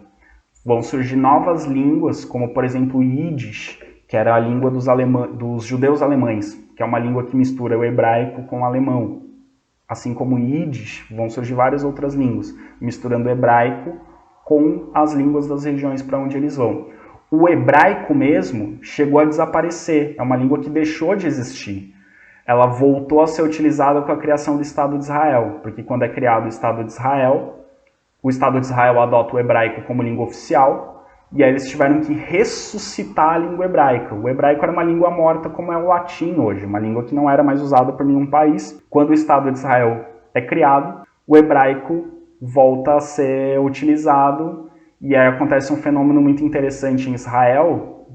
Vão surgir novas línguas, como, por exemplo, o Yiddish, que era a língua dos judeus alemães, que é uma língua que mistura o hebraico com o alemão. Assim como o Yiddish, vão surgir várias outras línguas, misturando o hebraico com as línguas das regiões para onde eles vão. O hebraico mesmo chegou a desaparecer, é uma língua que deixou de existir. Ela voltou a ser utilizada com a criação do Estado de Israel, porque quando é criado o Estado de Israel adota o hebraico como língua oficial, e aí eles tiveram que ressuscitar a língua hebraica. O hebraico era uma língua morta como é o latim hoje, uma língua que não era mais usada por nenhum país. Quando o Estado de Israel é criado, o hebraico volta a ser utilizado E aí acontece um fenômeno muito interessante em Israel,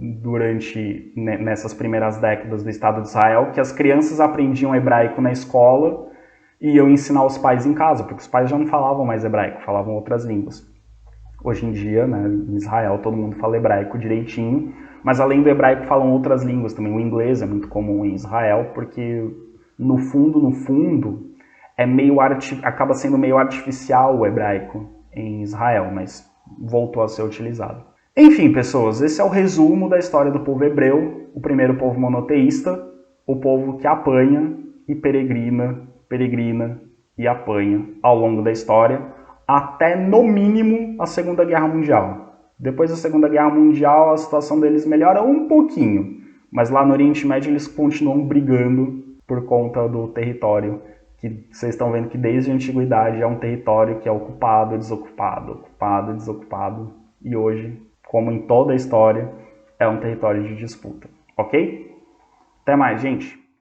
nessas primeiras décadas do Estado de Israel, que as crianças aprendiam hebraico na escola e iam ensinar os pais em casa, porque os pais já não falavam mais hebraico, falavam outras línguas. Hoje em dia, né, em Israel, todo mundo fala hebraico direitinho, mas além do hebraico falam outras línguas também. O inglês é muito comum em Israel, porque no fundo, acaba sendo meio artificial o hebraico em Israel, mas voltou a ser utilizado. Enfim, pessoas, esse é o resumo da história do povo hebreu, o primeiro povo monoteísta, o povo que apanha e peregrina e apanha ao longo da história, até, no mínimo, a Segunda Guerra Mundial. Depois da Segunda Guerra Mundial, a situação deles melhora um pouquinho, mas lá no Oriente Médio eles continuam brigando por conta do território, que vocês estão vendo que desde a antiguidade é um território que é ocupado, desocupado, e hoje, como em toda a história, é um território de disputa, ok? Até mais, gente!